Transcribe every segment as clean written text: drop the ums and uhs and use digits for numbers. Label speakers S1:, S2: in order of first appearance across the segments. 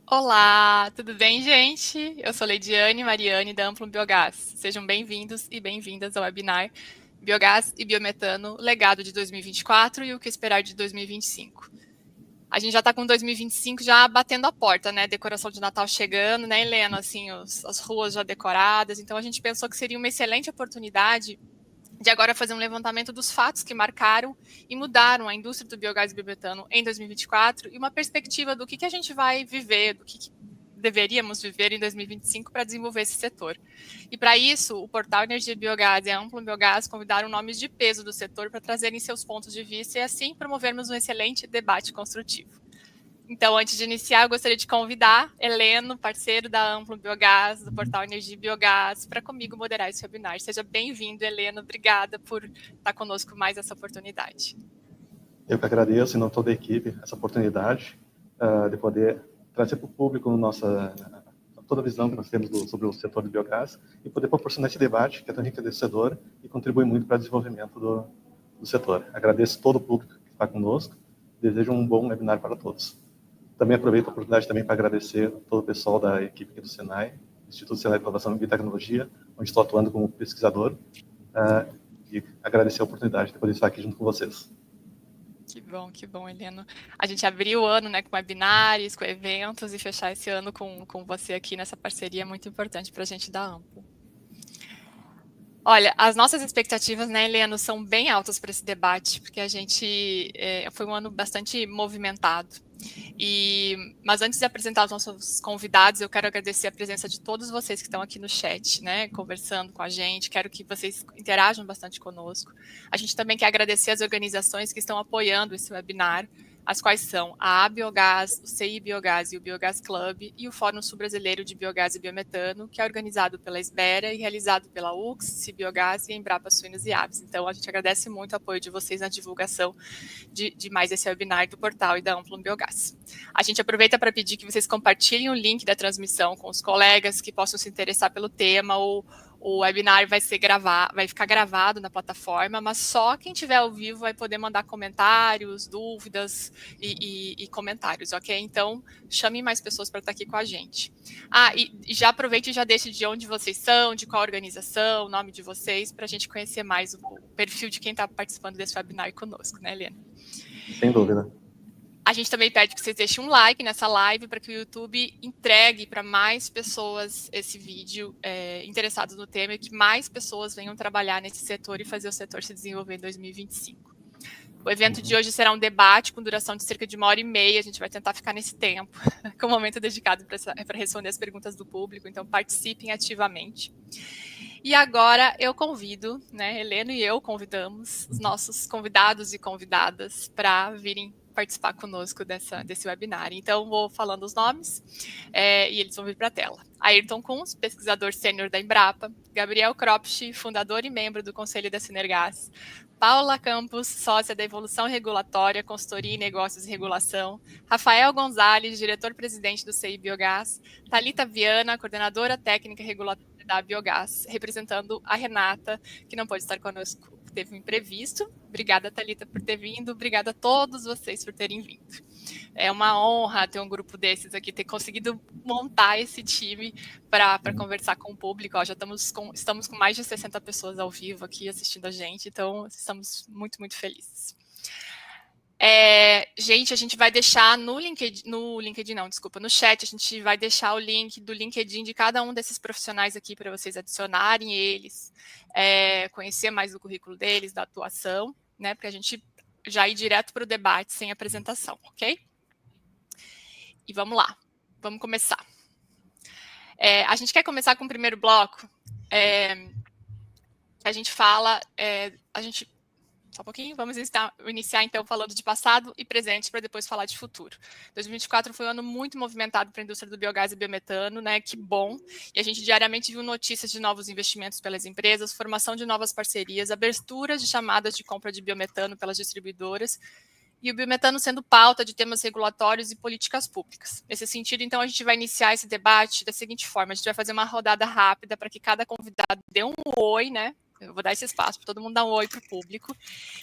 S1: Olá, tudo bem, gente? Eu sou Leidiane Mariane, da Amplum Biogás. Sejam bem-vindos e bem-vindas ao webinar Biogás e Biometano, legado de 2024 e o que esperar de 2025. A gente já está com 2025 já batendo a porta, né? Decoração de Natal chegando, né, Helena? Assim, as ruas já decoradas. Então, a gente pensou que seria uma excelente oportunidade de agora fazer um levantamento dos fatos que marcaram e mudaram a indústria do biogás e biometano em 2024 e uma perspectiva do que a gente vai viver, do que deveríamos viver em 2025 para desenvolver esse setor. E para isso, o portal Energia Biogás e a Amplum Biogás convidaram nomes de peso do setor para trazerem seus pontos de vista e assim promovermos um excelente debate construtivo. Então, antes de iniciar, eu gostaria de convidar Heleno, parceiro da Amplum Biogás, do portal Energia Biogás, para comigo moderar esse webinar. Seja bem-vindo, Heleno. Obrigada por estar conosco mais essa oportunidade.
S2: Eu que agradeço, em nome de toda a equipe, essa oportunidade de poder trazer para o público toda a visão que nós temos sobre o setor do biogás e poder proporcionar esse debate que é tão enriquecedor e contribui muito para o desenvolvimento do setor. Agradeço todo o público que está conosco, desejo um bom webinar para todos. Também aproveito a oportunidade também para agradecer todo o pessoal da equipe aqui do Senai, Instituto Senai de Inovação e Biotecnologia, onde estou atuando como pesquisador, e agradecer a oportunidade de poder estar aqui junto com vocês.
S1: Que bom, Heleno. A gente abriu o ano, né, com webinários, com eventos, e fechar esse ano com você aqui nessa parceria é muito importante para a gente da Amplo. Olha, as nossas expectativas, né, Heleno, são bem altas para esse debate, porque a gente foi um ano bastante movimentado. Mas antes de apresentar os nossos convidados, eu quero agradecer a presença de todos vocês que estão aqui no chat, né, conversando com a gente. Quero que vocês interajam bastante conosco. A gente também quer agradecer as organizações que estão apoiando esse webinar, as quais são a Biogás, o CI Biogás e o Biogás Club, e o Fórum Sul-Brasileiro de Biogás e Biometano, que é organizado pela Esbera e realizado pela UX, Cibiogás e Embrapa Suínos e Aves. Então, a gente agradece muito o apoio de vocês na divulgação de mais esse webinar do portal e da Amplum Biogás. A gente aproveita para pedir que vocês compartilhem o link da transmissão com os colegas que possam se interessar pelo tema. O webinar vai ficar gravado na plataforma, mas só quem estiver ao vivo vai poder mandar comentários, dúvidas e comentários, ok? Então, chamem mais pessoas para estar aqui com a gente. E já aproveite e já deixe de onde vocês são, de qual organização, o nome de vocês, para a gente conhecer mais o perfil de quem está participando desse webinar conosco, né, Helena?
S2: Sem dúvida.
S1: A gente também pede que vocês deixem um like nessa live para que o YouTube entregue para mais pessoas esse vídeo interessados no tema e que mais pessoas venham trabalhar nesse setor e fazer o setor se desenvolver em 2025. O evento de hoje será um debate com duração de cerca de 1h30. A gente vai tentar ficar nesse tempo, com um momento dedicado para responder as perguntas do público. Então, participem ativamente. E agora eu convido, né, Heleno e eu convidamos os nossos convidados e convidadas para virem participar conosco desse webinar. Então, vou falando os nomes e eles vão vir para a tela. Ayrton Kunz, pesquisador sênior da Embrapa. Gabriel Kropsch, fundador e membro do Conselho da Synergás. Paula Campos, sócia da Evolução Regulatória, Consultoria em Negócios e Regulação. Rafael Gonzalez, diretor-presidente do CI Biogás. Thalita Viana, coordenadora técnica regulatória da Biogás, representando a Renata, que não pode estar conosco, teve um imprevisto. Obrigada, Thalita, por ter vindo. Obrigada a todos vocês por terem vindo. É uma honra ter um grupo desses aqui, ter conseguido montar esse time para conversar com o público. Ó, já estamos com mais de 60 pessoas ao vivo aqui assistindo a gente, então estamos muito, muito felizes. Gente, a gente vai deixar no chat, a gente vai deixar o link do LinkedIn de cada um desses profissionais aqui para vocês adicionarem eles, conhecer mais do currículo deles, da atuação, né, para a gente já ir direto para o debate sem apresentação, ok? E vamos lá, vamos começar. A gente quer começar com o primeiro bloco, a gente fala, Só um pouquinho, vamos iniciar então falando de passado e presente para depois falar de futuro. 2024 foi um ano muito movimentado para a indústria do biogás e biometano, né? Que bom. E a gente diariamente viu notícias de novos investimentos pelas empresas, formação de novas parcerias, aberturas de chamadas de compra de biometano pelas distribuidoras e o biometano sendo pauta de temas regulatórios e políticas públicas. Nesse sentido, então, a gente vai iniciar esse debate da seguinte forma: a gente vai fazer uma rodada rápida para que cada convidado dê um oi, né? Eu vou dar esse espaço para todo mundo dar um oi para o público.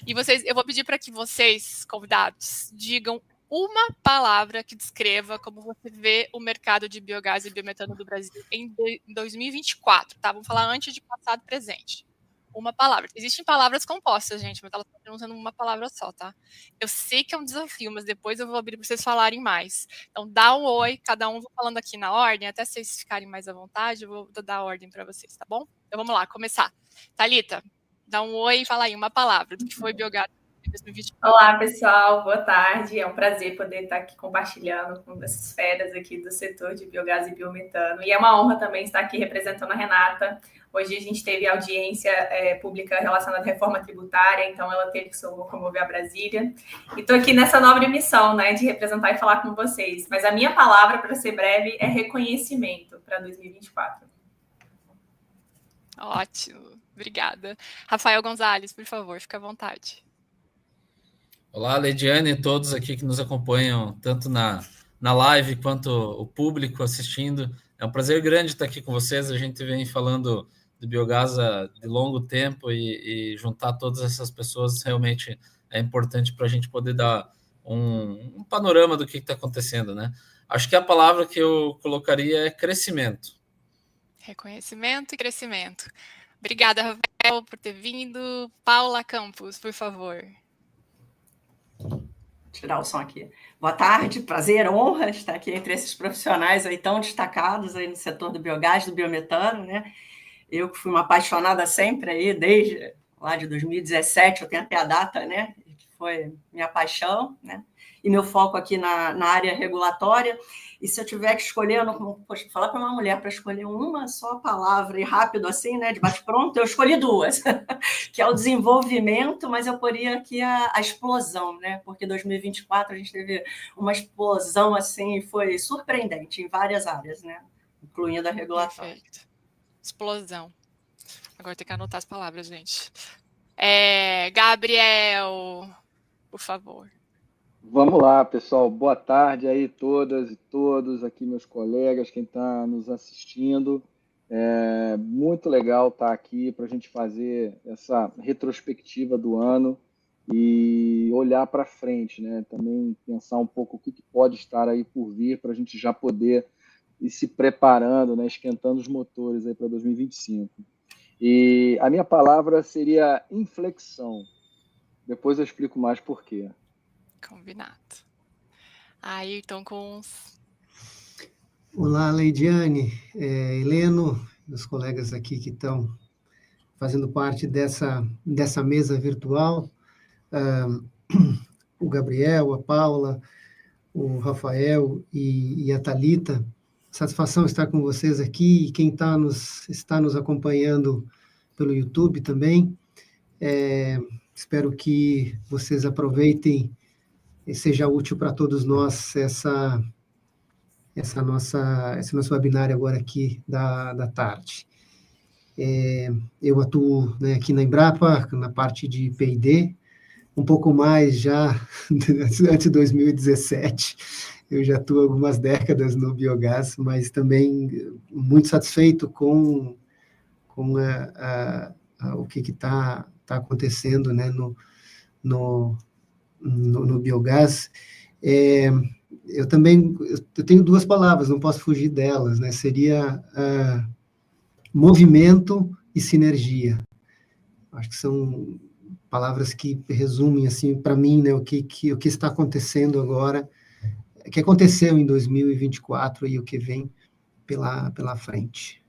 S1: E eu vou pedir para que vocês, convidados, digam uma palavra que descreva como você vê o mercado de biogás e biometano do Brasil em 2024, tá? Vamos falar antes de passado e presente. Uma palavra. Existem palavras compostas, gente, mas elas estão usando uma palavra só, tá? Eu sei que é um desafio, mas depois eu vou abrir para vocês falarem mais. Então, dá um oi, cada um vou falando aqui na ordem, até vocês ficarem mais à vontade, eu vou dar a ordem para vocês, tá bom? Então, vamos lá, começar. Thalita, dá um oi e fala aí uma palavra do que foi biogás em 2024.
S3: Olá, pessoal, boa tarde. É um prazer poder estar aqui compartilhando com essas feras aqui do setor de biogás e biometano. E é uma honra também estar aqui representando a Renata. Hoje a gente teve audiência pública relacionada à reforma tributária, então ela teve que se locomover a Brasília. E estou aqui nessa nobre missão, né, de representar e falar com vocês. Mas a minha palavra, para ser breve, é reconhecimento para 2024.
S1: Ótimo, obrigada. Rafael Gonzalez, por favor, fica à vontade.
S4: Olá, Leidiane e todos aqui que nos acompanham, tanto na live quanto o público assistindo. É um prazer grande estar aqui com vocês. A gente vem falando de biogás de longo tempo e juntar todas essas pessoas realmente é importante para a gente poder dar um panorama do que está acontecendo, né? Acho que a palavra que eu colocaria é crescimento.
S1: Reconhecimento e crescimento. Obrigada, Rafael, por ter vindo. Paula Campos, por favor.
S5: Tirar o som aqui. Boa tarde, prazer, honra estar aqui entre esses profissionais aí tão destacados aí no setor do biogás, do biometano, né? Eu que fui uma apaixonada sempre aí, desde lá de 2017, eu tenho até a data, né? Que foi minha paixão, né? E meu foco aqui na área regulatória. E se eu tiver que escolher, eu não posso falar para uma mulher para escolher uma só palavra e rápido assim, né? De bate-pronto, eu escolhi duas, que é o desenvolvimento, mas eu poria aqui a explosão, né? Porque 2024 a gente teve uma explosão assim, foi surpreendente em várias áreas, né? Incluindo a regulatória.
S1: Perfeito. Explosão. Agora tem que anotar as palavras, gente. Gabriel, por favor.
S6: Vamos lá, pessoal. Boa tarde aí todas e todos, aqui meus colegas, quem está nos assistindo. É muito legal estar aqui para a gente fazer essa retrospectiva do ano e olhar para frente, né? Também pensar um pouco o que pode estar aí por vir para a gente já poder ir se preparando, né? Esquentando os motores aí para 2025. E a minha palavra seria inflexão. Depois eu explico mais por quê.
S1: Combinado. Ayrton com...
S7: Olá, Leidiane, Heleno, os colegas aqui que estão fazendo parte dessa mesa virtual, o Gabriel, a Paula, o Rafael e a Thalita. Satisfação estar com vocês aqui e quem está nos acompanhando pelo YouTube também. Espero que vocês aproveitem e seja útil para todos nós esse nosso webinar agora aqui da tarde. Eu atuo, né, aqui na Embrapa, na parte de P&D, um pouco mais já antes de 2017, eu já atuo algumas décadas no biogás, mas também muito satisfeito com o que está acontecendo, né, no biogás. Eu tenho duas palavras, não posso fugir delas, né? Seria movimento e sinergia. Acho que são palavras que resumem, assim, para mim, né, o que está acontecendo agora, o que aconteceu em 2024 e o que vem pela frente.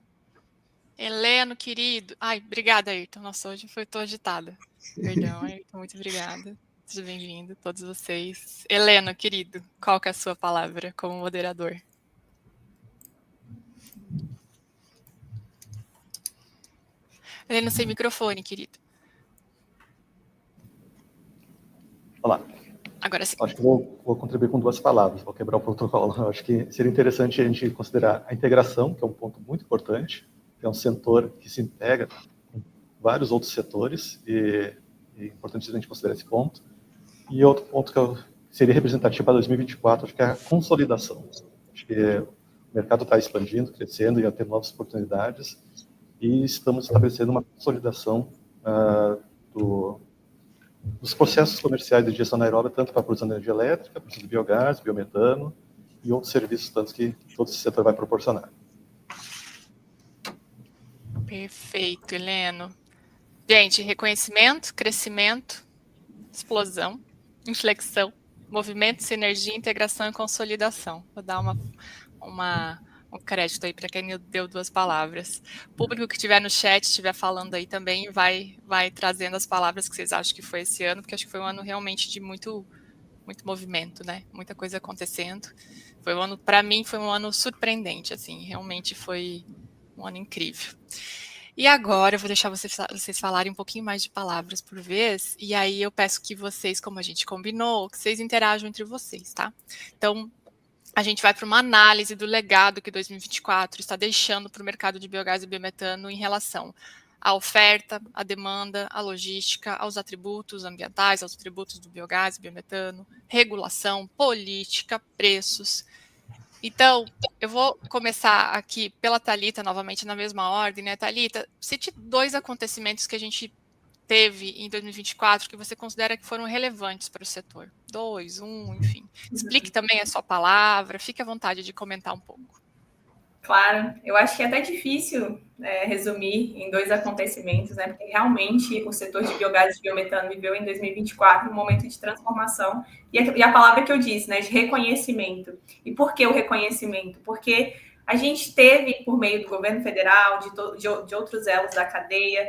S1: Heleno, querido. Ai, obrigada, Ayrton. Nossa, hoje tô agitada. Perdão, Ayrton, muito obrigada. Seja bem-vindo, todos vocês. Heleno, querido, qual que é a sua palavra como moderador? Heleno, sem microfone, querido. Agora sim.
S2: Acho que vou contribuir com 2 palavras, vou quebrar o protocolo. Acho que seria interessante a gente considerar a integração, que é um ponto muito importante, que é um setor que se integra com vários outros setores, e é importante a gente considerar esse ponto. E outro ponto que seria representativo para 2024, acho que é a consolidação. Acho que o mercado está expandindo, crescendo e tendo novas oportunidades, e estamos estabelecendo uma consolidação dos processos comerciais de digestão anaeróbica, tanto para a produção de energia elétrica, produção de biogás, biometano e outros serviços tantos que todo esse setor vai proporcionar.
S1: Perfeito, Heleno. Gente, reconhecimento, crescimento, explosão, inflexão, movimento, sinergia, integração e consolidação. Vou dar um crédito aí para quem deu 2 palavras. O público que estiver no chat, estiver falando aí também, vai trazendo as palavras que vocês acham que foi esse ano, porque acho que foi um ano realmente de muito movimento, né? Muita coisa acontecendo. Foi um ano, para mim, foi um ano surpreendente, assim, realmente foi um ano incrível. E agora eu vou deixar vocês falarem um pouquinho mais de palavras por vez, e aí eu peço que vocês, como a gente combinou, que vocês interajam entre vocês, tá? Então, a gente vai para uma análise do legado que 2024 está deixando para o mercado de biogás e biometano em relação à oferta, à demanda, à logística, aos atributos ambientais, aos atributos do biogás e biometano, regulação, política, preços. Então, eu vou começar aqui pela Thalita, novamente na mesma ordem, né? Thalita, cite 2 acontecimentos que a gente teve em 2024 que você considera que foram relevantes para o setor. 2, 1, enfim. Explique também a sua palavra, fique à vontade de comentar um pouco.
S3: Claro, eu acho que é até difícil resumir em 2 acontecimentos, né? Porque realmente o setor de biogás e biometano viveu em 2024 um momento de transformação. E a palavra que eu disse, né? De reconhecimento. E por que o reconhecimento? Porque a gente teve, por meio do governo federal, de outros elos da cadeia,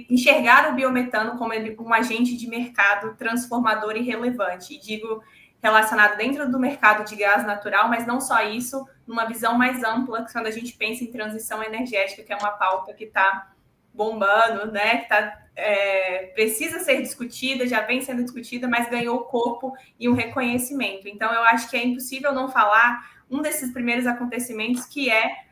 S3: enxergar o biometano como um agente de mercado transformador e relevante. E digo relacionado dentro do mercado de gás natural, mas não só isso, numa visão mais ampla, quando a gente pensa em transição energética, que é uma pauta que está bombando, né? Que precisa ser discutida, já vem sendo discutida, mas ganhou corpo e um reconhecimento. Então, eu acho que é impossível não falar um desses primeiros acontecimentos, que é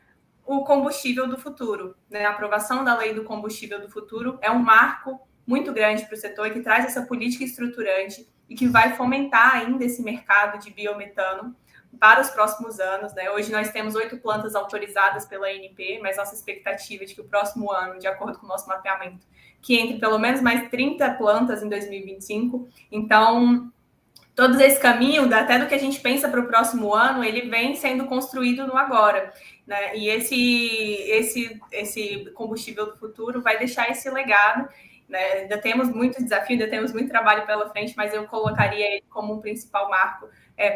S3: o combustível do futuro, né? A aprovação da lei do combustível do futuro é um marco muito grande para o setor, que traz essa política estruturante e que vai fomentar ainda esse mercado de biometano para os próximos anos, né? Hoje nós temos 8 plantas autorizadas pela ANP, mas nossa expectativa é de que o próximo ano, de acordo com o nosso mapeamento, que entre pelo menos mais 30 plantas em 2025. Então, todo esse caminho, até do que a gente pensa para o próximo ano, ele vem sendo construído no agora, né? E esse combustível do futuro vai deixar esse legado, né? Ainda temos muito desafio, ainda temos muito trabalho pela frente, mas eu colocaria ele como um principal marco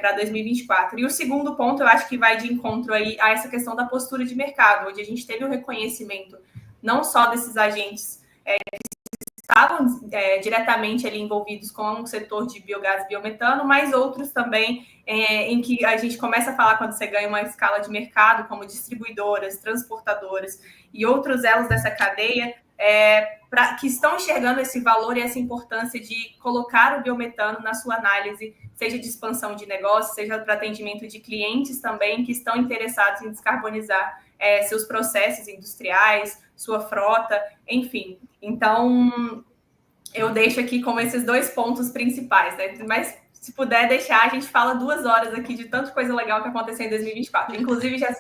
S3: para 2024. E o segundo ponto, eu acho que vai de encontro aí a essa questão da postura de mercado, onde a gente teve o reconhecimento não só desses agentes que estavam diretamente ali envolvidos com o setor de biogás e biometano, mas outros também em que a gente começa a falar quando você ganha uma escala de mercado, como distribuidoras, transportadoras e outros elos dessa cadeia, que estão enxergando esse valor e essa importância de colocar o biometano na sua análise, seja de expansão de negócio, seja para atendimento de clientes também que estão interessados em descarbonizar seus processos industriais, sua frota, enfim. Então, eu deixo aqui como esses 2 pontos principais, né? Mas se puder deixar, a gente fala 2 horas aqui de tanta coisa legal que aconteceu em 2024. Inclusive, já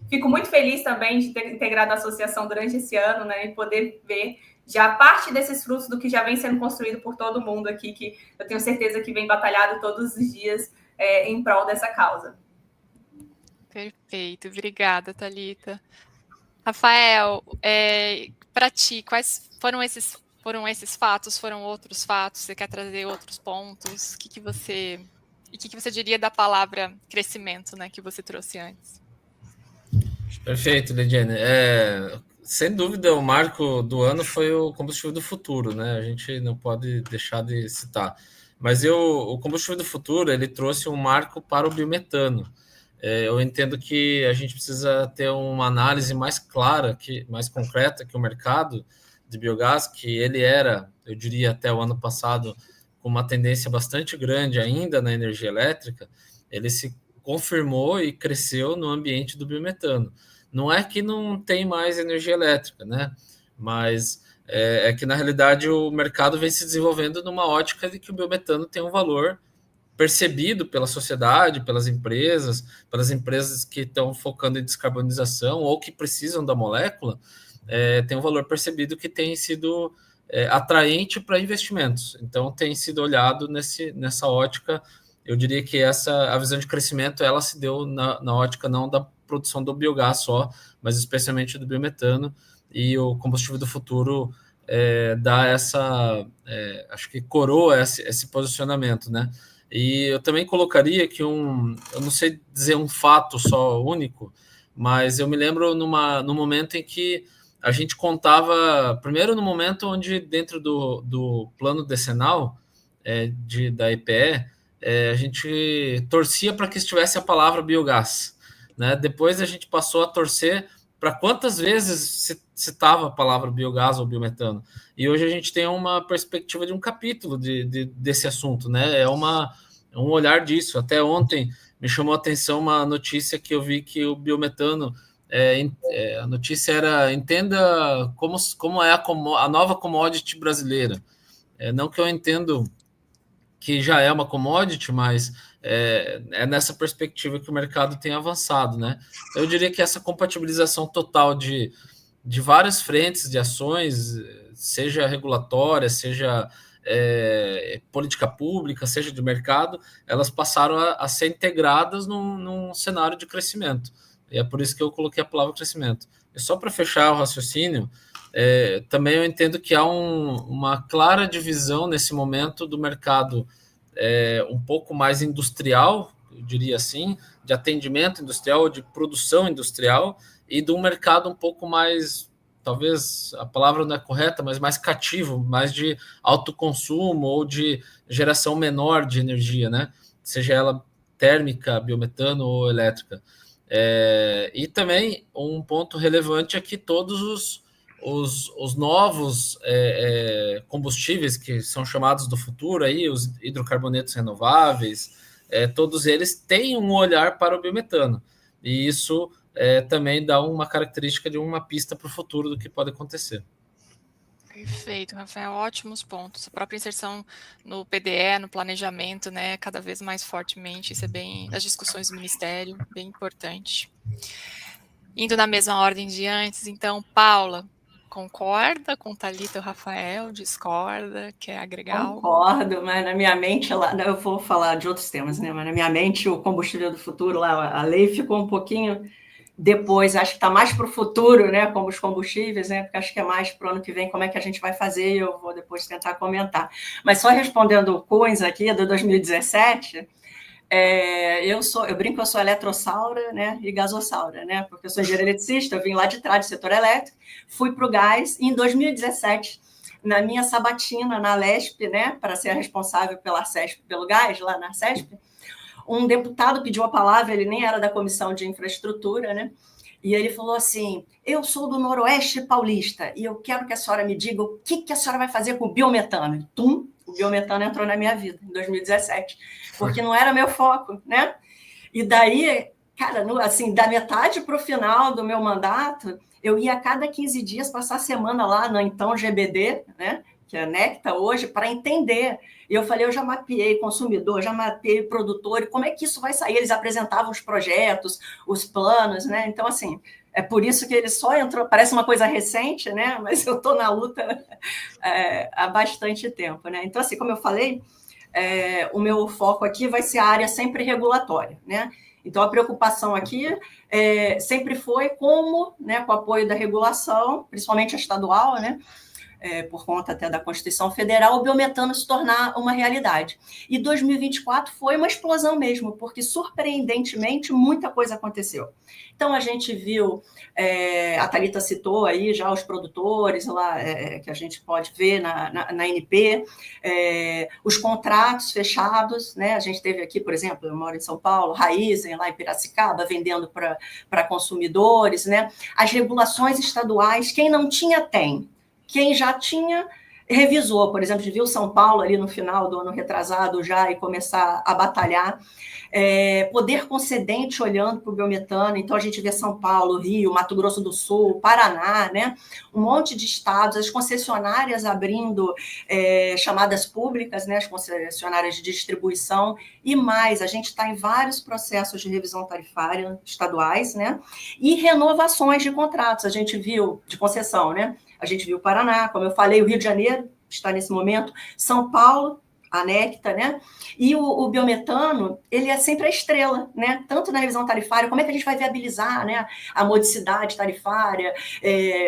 S3: fico muito feliz também de ter integrado a associação durante esse ano, né? E poder ver já parte desses frutos do que já vem sendo construído por todo mundo aqui, que eu tenho certeza que vem batalhado todos os dias em prol dessa causa.
S1: Perfeito, obrigada, Thalita. Rafael, para ti, quais foram esses fatos? Foram outros fatos? Você quer trazer outros pontos? O que você diria da palavra crescimento, né, que você trouxe antes?
S4: Perfeito, Lidiane. Sem dúvida, o marco do ano foi o combustível do futuro, né? A gente não pode deixar de citar. Mas o combustível do futuro, ele trouxe um marco para o biometano. Eu entendo que a gente precisa ter uma análise mais clara, mais concreta que o mercado de biogás, que ele era, eu diria até o ano passado, com uma tendência bastante grande ainda na energia elétrica, ele se confirmou e cresceu no ambiente do biometano. Não é que não tem mais energia elétrica, né? Mas é que, na realidade, o mercado vem se desenvolvendo numa ótica de que o biometano tem um valor percebido pela sociedade, pelas empresas que estão focando em descarbonização ou que precisam da molécula, tem um valor percebido que tem sido atraente para investimentos. Então, tem sido olhado nessa ótica. Eu diria que a visão de crescimento ela se deu na ótica não da produção do biogás só, mas especialmente do biometano, e o combustível do futuro dá acho que coroa esse posicionamento, né? E eu também colocaria que eu não sei dizer um fato só único, mas eu me lembro no momento em que a gente contava, primeiro no momento onde dentro do plano decenal da EPE, a gente torcia para que estivesse a palavra biogás, né? Depois a gente passou a torcer para quantas vezes se citava a palavra biogás ou biometano. E hoje a gente tem uma perspectiva de um capítulo desse assunto, né? Um olhar disso. Até ontem me chamou a atenção uma notícia que eu vi que o biometano, a notícia era: entenda como é a nova commodity brasileira. Não que eu entendo que já é uma commodity, mas é nessa perspectiva que o mercado tem avançado, né? Eu diria que essa compatibilização total de várias frentes de ações, seja regulatória, seja política pública, seja de mercado, elas passaram a ser integradas num cenário de crescimento. E é por isso que eu coloquei a palavra crescimento. E só para fechar o raciocínio, também eu entendo que há uma clara divisão nesse momento do mercado um pouco mais industrial, eu diria assim, de atendimento industrial, de produção industrial, e de um mercado um pouco mais, talvez a palavra não é correta, mas mais cativo, mais de autoconsumo ou de geração menor de energia, né? Seja ela térmica, biometano ou elétrica. E também um ponto relevante é que todos os novos combustíveis que são chamados do futuro, aí, os hidrocarbonetos renováveis, todos eles têm um olhar para o biometano. E isso também dá uma característica de uma pista para o futuro do que pode acontecer.
S1: Perfeito, Rafael, ótimos pontos. A própria inserção no PDE, no planejamento, né, cada vez mais fortemente, isso é bem, as discussões do Ministério, bem importante. Indo na mesma ordem de antes, então, Paula, concorda com Thalita e o Rafael? Discorda? Quer agregar algo?
S5: Concordo, mas na minha mente, eu vou falar de outros temas, né? Mas na minha mente, o combustível do futuro, a lei ficou um pouquinho depois, acho que está mais para o futuro, né? Como os combustíveis, né? Porque acho que é mais para o ano que vem como é que a gente vai fazer, e eu vou depois tentar comentar. Mas só respondendo o Coins aqui, do 2017. Eu brinco que eu sou eletrossaura, né, e gasossaura, né, porque eu sou engenheira eletricista, eu vim lá de trás do setor elétrico, fui para o gás, e em 2017, na minha sabatina na LESP, né, para ser a responsável pela CESP, pelo gás, lá na CESP, um deputado pediu a palavra, ele nem era da Comissão de Infraestrutura, né, e ele falou assim: eu sou do Noroeste Paulista, e eu quero que a senhora me diga o que a senhora vai fazer com o biometano. E, o biometano entrou na minha vida, em 2017, porque não era meu foco, né? E daí, cara, assim, da metade para o final do meu mandato, eu ia a cada 15 dias passar a semana lá no então GBD, né? Que é a Necta hoje, para entender. E eu falei, eu já mapeei consumidor, já mapeei produtor, e como é que isso vai sair? Eles apresentavam os projetos, os planos, né? Então, assim, é por isso que ele só entrou, parece uma coisa recente, né? Mas eu estou na luta há bastante tempo, né? Então, assim, como eu falei, o meu foco aqui vai ser a área sempre regulatória, né? Então, a preocupação aqui sempre foi como, né, com o apoio da regulação, principalmente a estadual, né? Por conta até da Constituição Federal, o biometano se tornar uma realidade. E 2024 foi uma explosão mesmo, porque, surpreendentemente, muita coisa aconteceu. Então, a gente viu, a Thalita citou aí já os produtores lá, que a gente pode ver na NP, os contratos fechados, né? A gente teve aqui, por exemplo, eu moro em São Paulo, Raizen, lá em Piracicaba, vendendo para consumidores, né? As regulações estaduais, quem não tinha, tem. Quem já tinha, revisou, por exemplo, a gente viu São Paulo ali no final do ano retrasado já e começar a batalhar, poder concedente olhando para o biometano, então a gente vê São Paulo, Rio, Mato Grosso do Sul, Paraná, né? Um monte de estados, as concessionárias abrindo chamadas públicas, né? As concessionárias de distribuição, e mais, a gente está em vários processos de revisão tarifária estaduais, né? E renovações de contratos, a gente viu, de concessão, né? A gente viu o Paraná, como eu falei, o Rio de Janeiro está nesse momento, São Paulo, a Necta, né? E o biometano, ele é sempre a estrela, né? Tanto na revisão tarifária, como é que a gente vai viabilizar, né? A modicidade tarifária,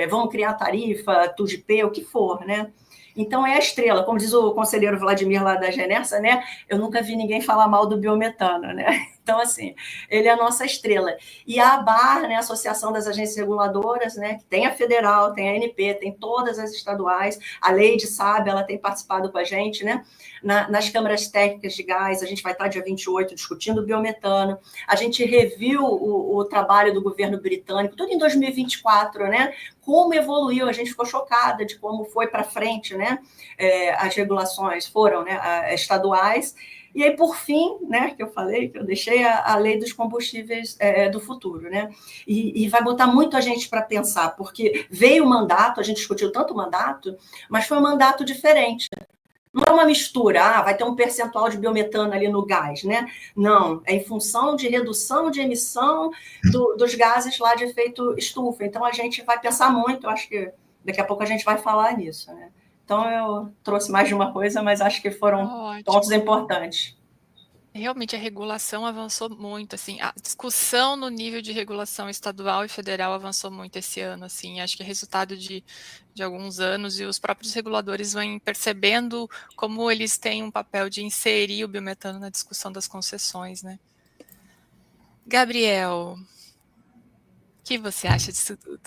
S5: vamos criar tarifa, TUGP, o que for, né? Então, é a estrela, como diz o conselheiro Vladimir lá da Genersa, né? Eu nunca vi ninguém falar mal do biometano, né? Então, assim, ele é a nossa estrela. E a ABAR, né, a Associação das Agências Reguladoras, né, que tem a federal, tem a ANP, tem todas as estaduais, a Leide sabe, ela tem participado com a gente, né? Nas câmaras técnicas de gás, a gente vai estar dia 28 discutindo o biometano. A gente reviu o trabalho do governo britânico, tudo em 2024, né? Como evoluiu, a gente ficou chocada de como foi para frente, né? As regulações foram, né, estaduais. E aí, por fim, né, que eu falei, que eu deixei a lei dos combustíveis do futuro, né? E vai botar muito a gente para pensar, porque veio o mandato, a gente discutiu tanto o mandato, mas foi um mandato diferente. Não é uma mistura, vai ter um percentual de biometano ali no gás, né? Não, é em função de redução de emissão dos gases lá de efeito estufa. Então, a gente vai pensar muito, eu acho que daqui a pouco a gente vai falar nisso, né? Então, eu trouxe mais de uma coisa, mas acho que foram pontos importantes.
S1: Realmente a regulação avançou muito, assim, a discussão no nível de regulação estadual e federal avançou muito esse ano, assim, acho que é resultado de alguns anos, e os próprios reguladores vão percebendo como eles têm um papel de inserir o biometano na discussão das concessões, né? Gabriel, o que você acha disso tudo?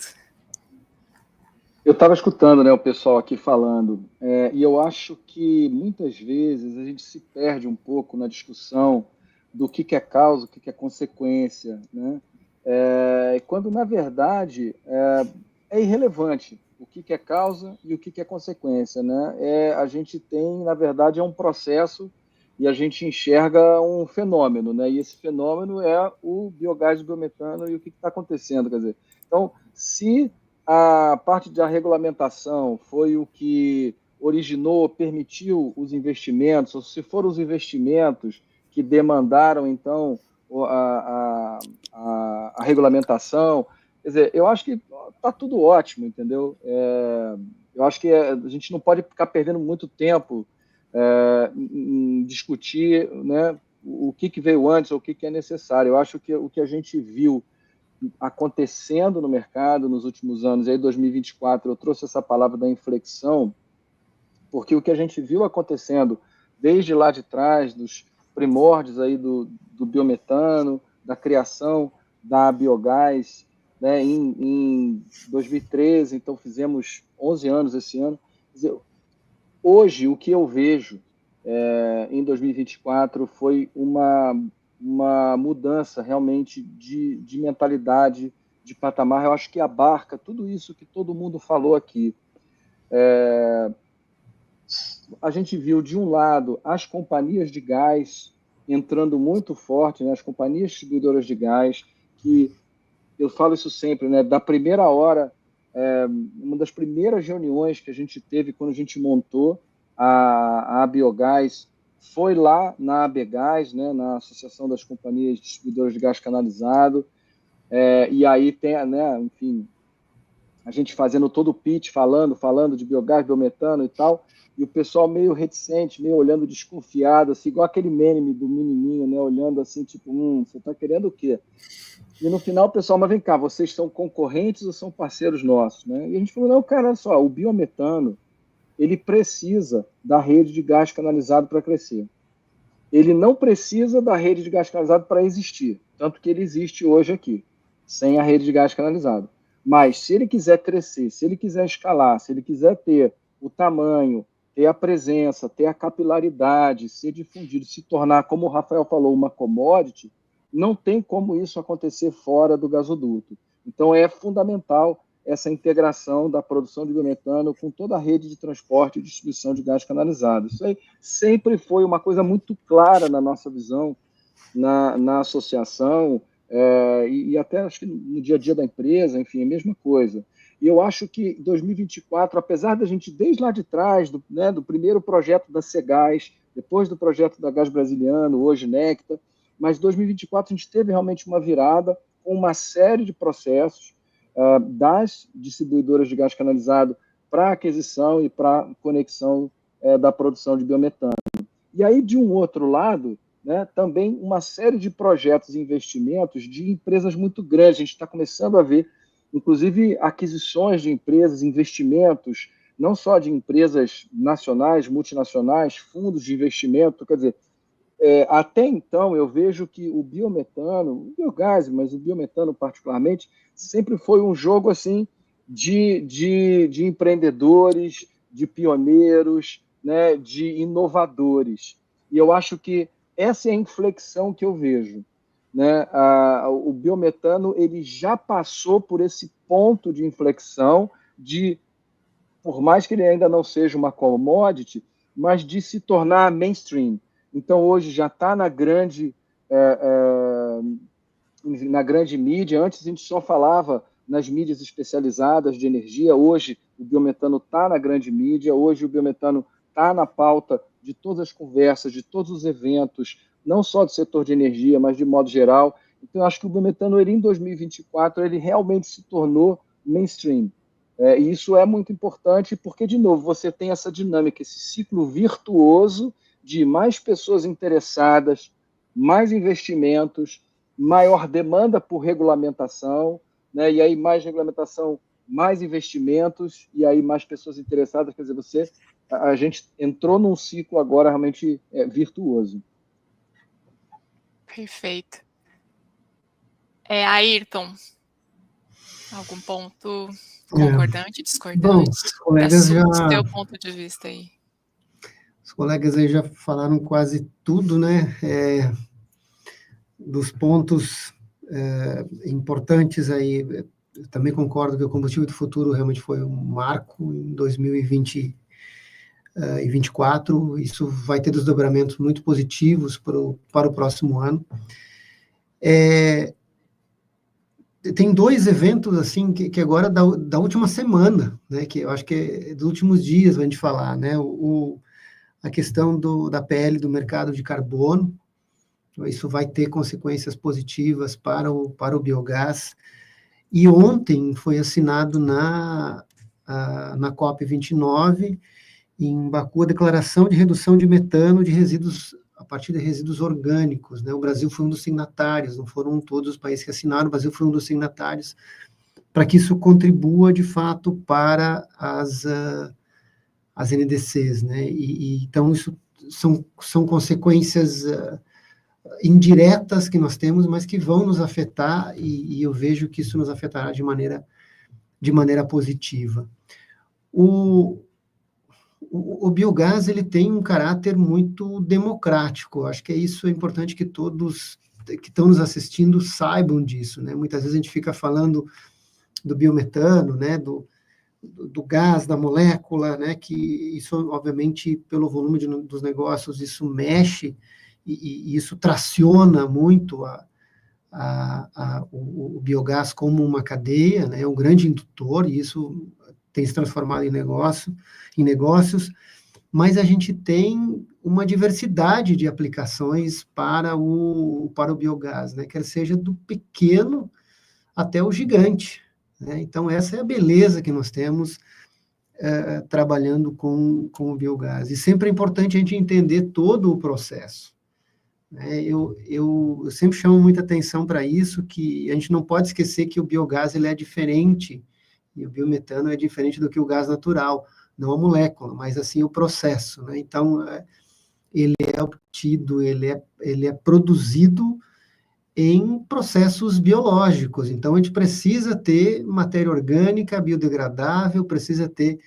S6: Eu estava escutando, né, o pessoal aqui falando, e eu acho que muitas vezes a gente se perde um pouco na discussão do que é causa, o que é consequência, né? Quando, na verdade, é irrelevante o que é causa e o que é consequência, né? A gente tem, na verdade, um processo e a gente enxerga um fenômeno, né? E esse fenômeno é o biogás do biometano e o que está acontecendo, quer dizer. Então, se a parte da regulamentação foi o que originou, permitiu os investimentos, ou se foram os investimentos que demandaram, então, a regulamentação. Quer dizer, eu acho que está tudo ótimo, entendeu? Eu acho que a gente não pode ficar perdendo muito tempo em discutir, né, o que veio antes ou o que é necessário. Eu acho que o que a gente viu acontecendo no mercado nos últimos anos, e aí 2024 eu trouxe essa palavra da inflexão, porque o que a gente viu acontecendo desde lá de trás, dos primórdios aí do biometano, da criação da biogás, né, em 2013, então fizemos 11 anos esse ano. Quer dizer, hoje, o que eu vejo em 2024 foi uma mudança realmente de mentalidade, de patamar. Eu acho que abarca tudo isso que todo mundo falou aqui. A gente viu, de um lado, as companhias de gás entrando muito forte, né? As companhias distribuidoras de gás, que eu falo isso sempre, né? Da primeira hora, uma das primeiras reuniões que a gente teve quando a gente montou a Biogás foi lá na ABGás, né, na Associação das Companhias Distribuidoras de Gás Canalizado, e aí tem, né, enfim, a gente fazendo todo o pitch, falando de biogás, biometano e tal, e o pessoal meio reticente, meio olhando desconfiado, assim, igual aquele meme do menininho, né, olhando assim, tipo, você está querendo o quê? E no final o pessoal, mas vem cá, vocês são concorrentes ou são parceiros nossos, né? E a gente falou, não, cara, olha só, o biometano, ele precisa da rede de gás canalizado para crescer. Ele não precisa da rede de gás canalizado para existir, tanto que ele existe hoje aqui, sem a rede de gás canalizado. Mas se ele quiser crescer, se ele quiser escalar, se ele quiser ter o tamanho, ter a presença, ter a capilaridade, ser difundido, se tornar, como o Rafael falou, uma commodity, não tem como isso acontecer fora do gasoduto. Então é fundamental essa integração da produção de biometano com toda a rede de transporte e distribuição de gás canalizado. Isso aí sempre foi uma coisa muito clara na nossa visão, na associação, e até acho que no dia a dia da empresa, enfim, é a mesma coisa. E eu acho que 2024, apesar da gente, desde lá de trás, do primeiro projeto da Cegás, depois do projeto da Gás Brasiliano, hoje Necta, mas 2024 a gente teve realmente uma virada com uma série de processos das distribuidoras de gás canalizado para aquisição e para conexão da produção de biometano. E aí, de um outro lado, né, também uma série de projetos e investimentos de empresas muito grandes. A gente está começando a ver, inclusive, aquisições de empresas, investimentos, não só de empresas nacionais, multinacionais, fundos de investimento. Quer dizer, até então eu vejo que o biometano, o biogás, mas o biometano particularmente, sempre foi um jogo assim de empreendedores, de pioneiros, né, de inovadores. E eu acho que essa é a inflexão que eu vejo, né? O biometano ele já passou por esse ponto de inflexão por mais que ele ainda não seja uma commodity, mas de se tornar mainstream. Então, hoje já está na grande mídia. Antes a gente só falava nas mídias especializadas de energia. Hoje o biometano está na grande mídia. Hoje o biometano está na pauta de todas as conversas, de todos os eventos, não só do setor de energia, mas de modo geral. Então, eu acho que o biometano, em 2024, ele realmente se tornou mainstream. E isso é muito importante porque, de novo, você tem essa dinâmica, esse ciclo virtuoso de mais pessoas interessadas, mais investimentos, maior demanda por regulamentação, né? E aí mais regulamentação, mais investimentos, e aí mais pessoas interessadas. Quer dizer, a gente entrou num ciclo agora realmente virtuoso.
S1: Perfeito. Ayrton, algum ponto concordante, discordante?
S7: Bom, os colegas
S1: do teu ponto de vista aí.
S7: Os colegas aí já falaram quase tudo, né? Dos pontos importantes aí, eu também concordo que o combustível do futuro realmente foi um marco em 2020 e 2024. Isso vai ter desdobramentos muito positivos para o próximo ano. Tem dois eventos, assim, que agora da última semana, né, que eu acho que é dos últimos dias, a gente falar, né, a questão da PL do mercado de carbono. Isso vai ter consequências positivas para o biogás. E ontem foi assinado na COP29, em Baku, a declaração de redução de metano de resíduos, a partir de resíduos orgânicos, né? O Brasil foi um dos signatários, não foram todos os países que assinaram, o Brasil foi um dos signatários, para que isso contribua, de fato, para as NDCs, né? Então, isso são consequências indiretas que nós temos, mas que vão nos afetar, e eu vejo que isso nos afetará de maneira positiva. O biogás, ele tem um caráter muito democrático. Acho que isso é importante que todos que estão nos assistindo saibam disso, né? Muitas vezes a gente fica falando do biometano, né? Do gás, da molécula, né? Que isso, obviamente, pelo volume dos negócios, isso mexe e isso traciona muito o biogás como uma cadeia, né? É um grande indutor, e isso tem se transformado em negócios, mas a gente tem uma diversidade de aplicações para o biogás, né? Quer seja do pequeno até o gigante, né? Então, essa é a beleza que nós temos trabalhando com o biogás. E sempre é importante a gente entender todo o processo, né? Eu sempre chamo muita atenção para isso, que a gente não pode esquecer que o biogás ele é diferente, e o biometano é diferente do que o gás natural, não a molécula, mas assim o processo, né? Então, ele é obtido, ele é produzido em processos biológicos. Então, a gente precisa ter matéria orgânica, biodegradável, precisa ter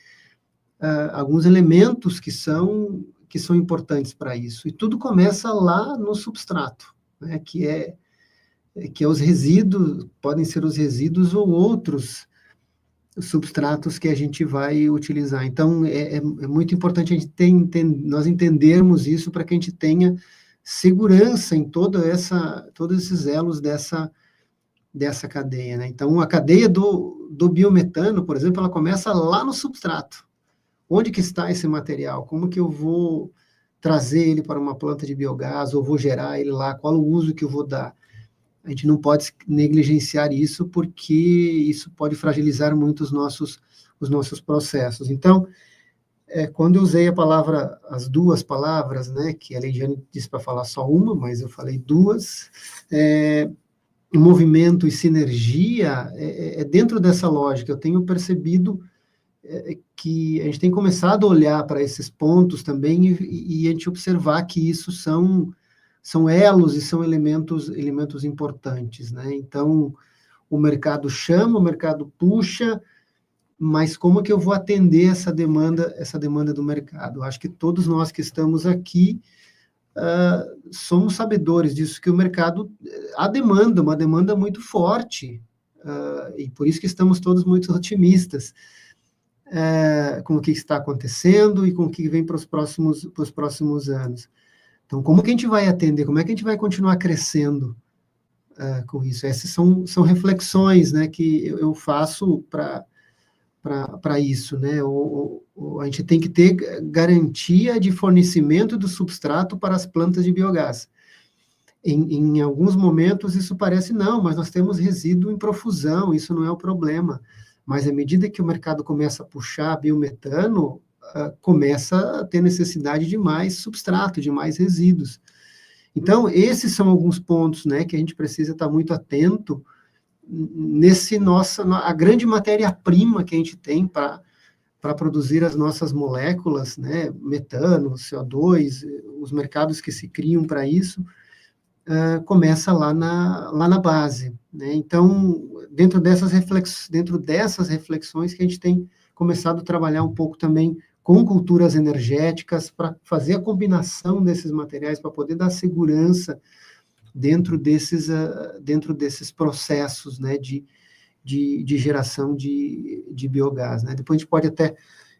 S7: alguns elementos que são importantes para isso. E tudo começa lá no substrato, né? Que é os resíduos, podem ser os resíduos ou outros substratos que a gente vai utilizar. Então, é muito importante a gente nós entendermos isso para que a gente tenha segurança em todos esses elos dessa cadeia, né? Então, a cadeia do biometano, por exemplo, ela começa lá no substrato. Onde que está esse material? Como que eu vou trazer ele para uma planta de biogás, ou vou gerar ele lá? Qual o uso que eu vou dar? A gente não pode negligenciar isso, porque isso pode fragilizar muito os nossos processos. Então, quando eu usei as duas palavras, né, que a Leidiane disse para falar só uma, mas eu falei duas, movimento e sinergia, dentro dessa lógica. Eu tenho percebido que a gente tem começado a olhar para esses pontos também e a gente observar que isso são elos e são elementos importantes, né? Então, o mercado chama, o mercado puxa, mas como que eu vou atender essa demanda do mercado? Acho que todos nós que estamos aqui somos sabedores disso, que o mercado, há demanda, uma demanda muito forte, e por isso que estamos todos muito otimistas com o que está acontecendo e com o que vem para os próximos anos. Então, como que a gente vai atender? Como é que a gente vai continuar crescendo com isso? Essas são reflexões, né, que eu faço para isso, né? A gente tem que ter garantia de fornecimento do substrato para as plantas de biogás. Em alguns momentos isso parece, não, mas nós temos resíduo em profusão, isso não é o problema. Mas à medida que o mercado começa a puxar biometano, começa a ter necessidade de mais substrato, de mais resíduos. Então, esses são alguns pontos, né, que a gente precisa estar muito atento a grande matéria-prima que a gente tem para produzir as nossas moléculas, né, metano, CO2, os mercados que se criam para isso, começa lá na base, né? Então, dentro dessas reflexões que a gente tem começado a trabalhar um pouco também com culturas energéticas, para fazer a combinação desses materiais, para poder dar segurança dentro desses processos, né, de geração de biogás, né? Depois a gente pode até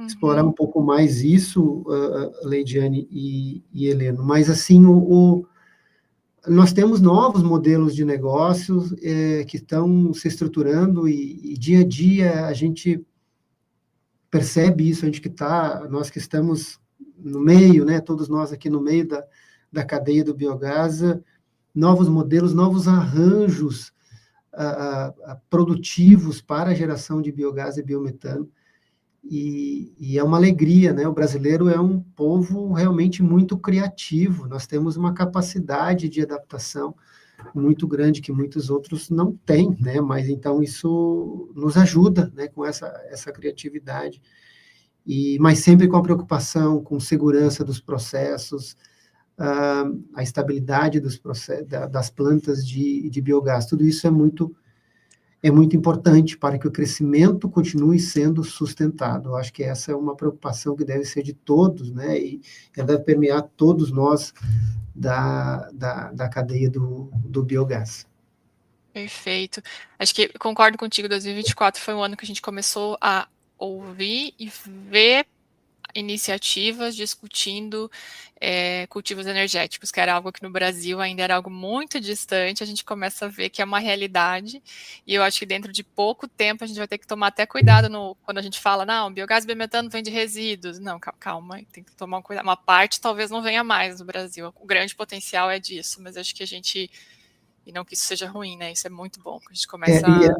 S7: explorar um pouco mais isso, Leidiane e Heleno, mas assim, nós temos novos modelos de negócios que estão se estruturando e dia a dia a gente percebe isso, nós que estamos no meio, né, todos nós aqui no meio da cadeia do biogás, novos modelos, novos arranjos produtivos para a geração de biogás e biometano, e é uma alegria, né? O brasileiro é um povo realmente muito criativo, nós temos uma capacidade de adaptação muito grande que muitos outros não têm, né? Mas então isso nos ajuda, né, com essa criatividade, mas sempre com a preocupação com segurança dos processos, a estabilidade das plantas de biogás. Tudo isso é muito importante para que o crescimento continue sendo sustentado. Eu acho que essa é uma preocupação que deve ser de todos, né? E ela deve permear todos nós da cadeia do biogás.
S1: Perfeito. Acho que concordo contigo, 2024 foi um ano que a gente começou a ouvir e ver iniciativas discutindo cultivos energéticos, que era algo que no Brasil ainda era algo muito distante. A gente começa a ver que é uma realidade, e eu acho que dentro de pouco tempo a gente vai ter que tomar até cuidado quando a gente fala, não, biogás e biometano vem de resíduos. Não, calma, tem que tomar um cuidado. Uma parte talvez não venha mais no Brasil, o grande potencial é disso, mas acho que a gente... E não que isso seja ruim, né? Isso é muito bom, que a gente começa a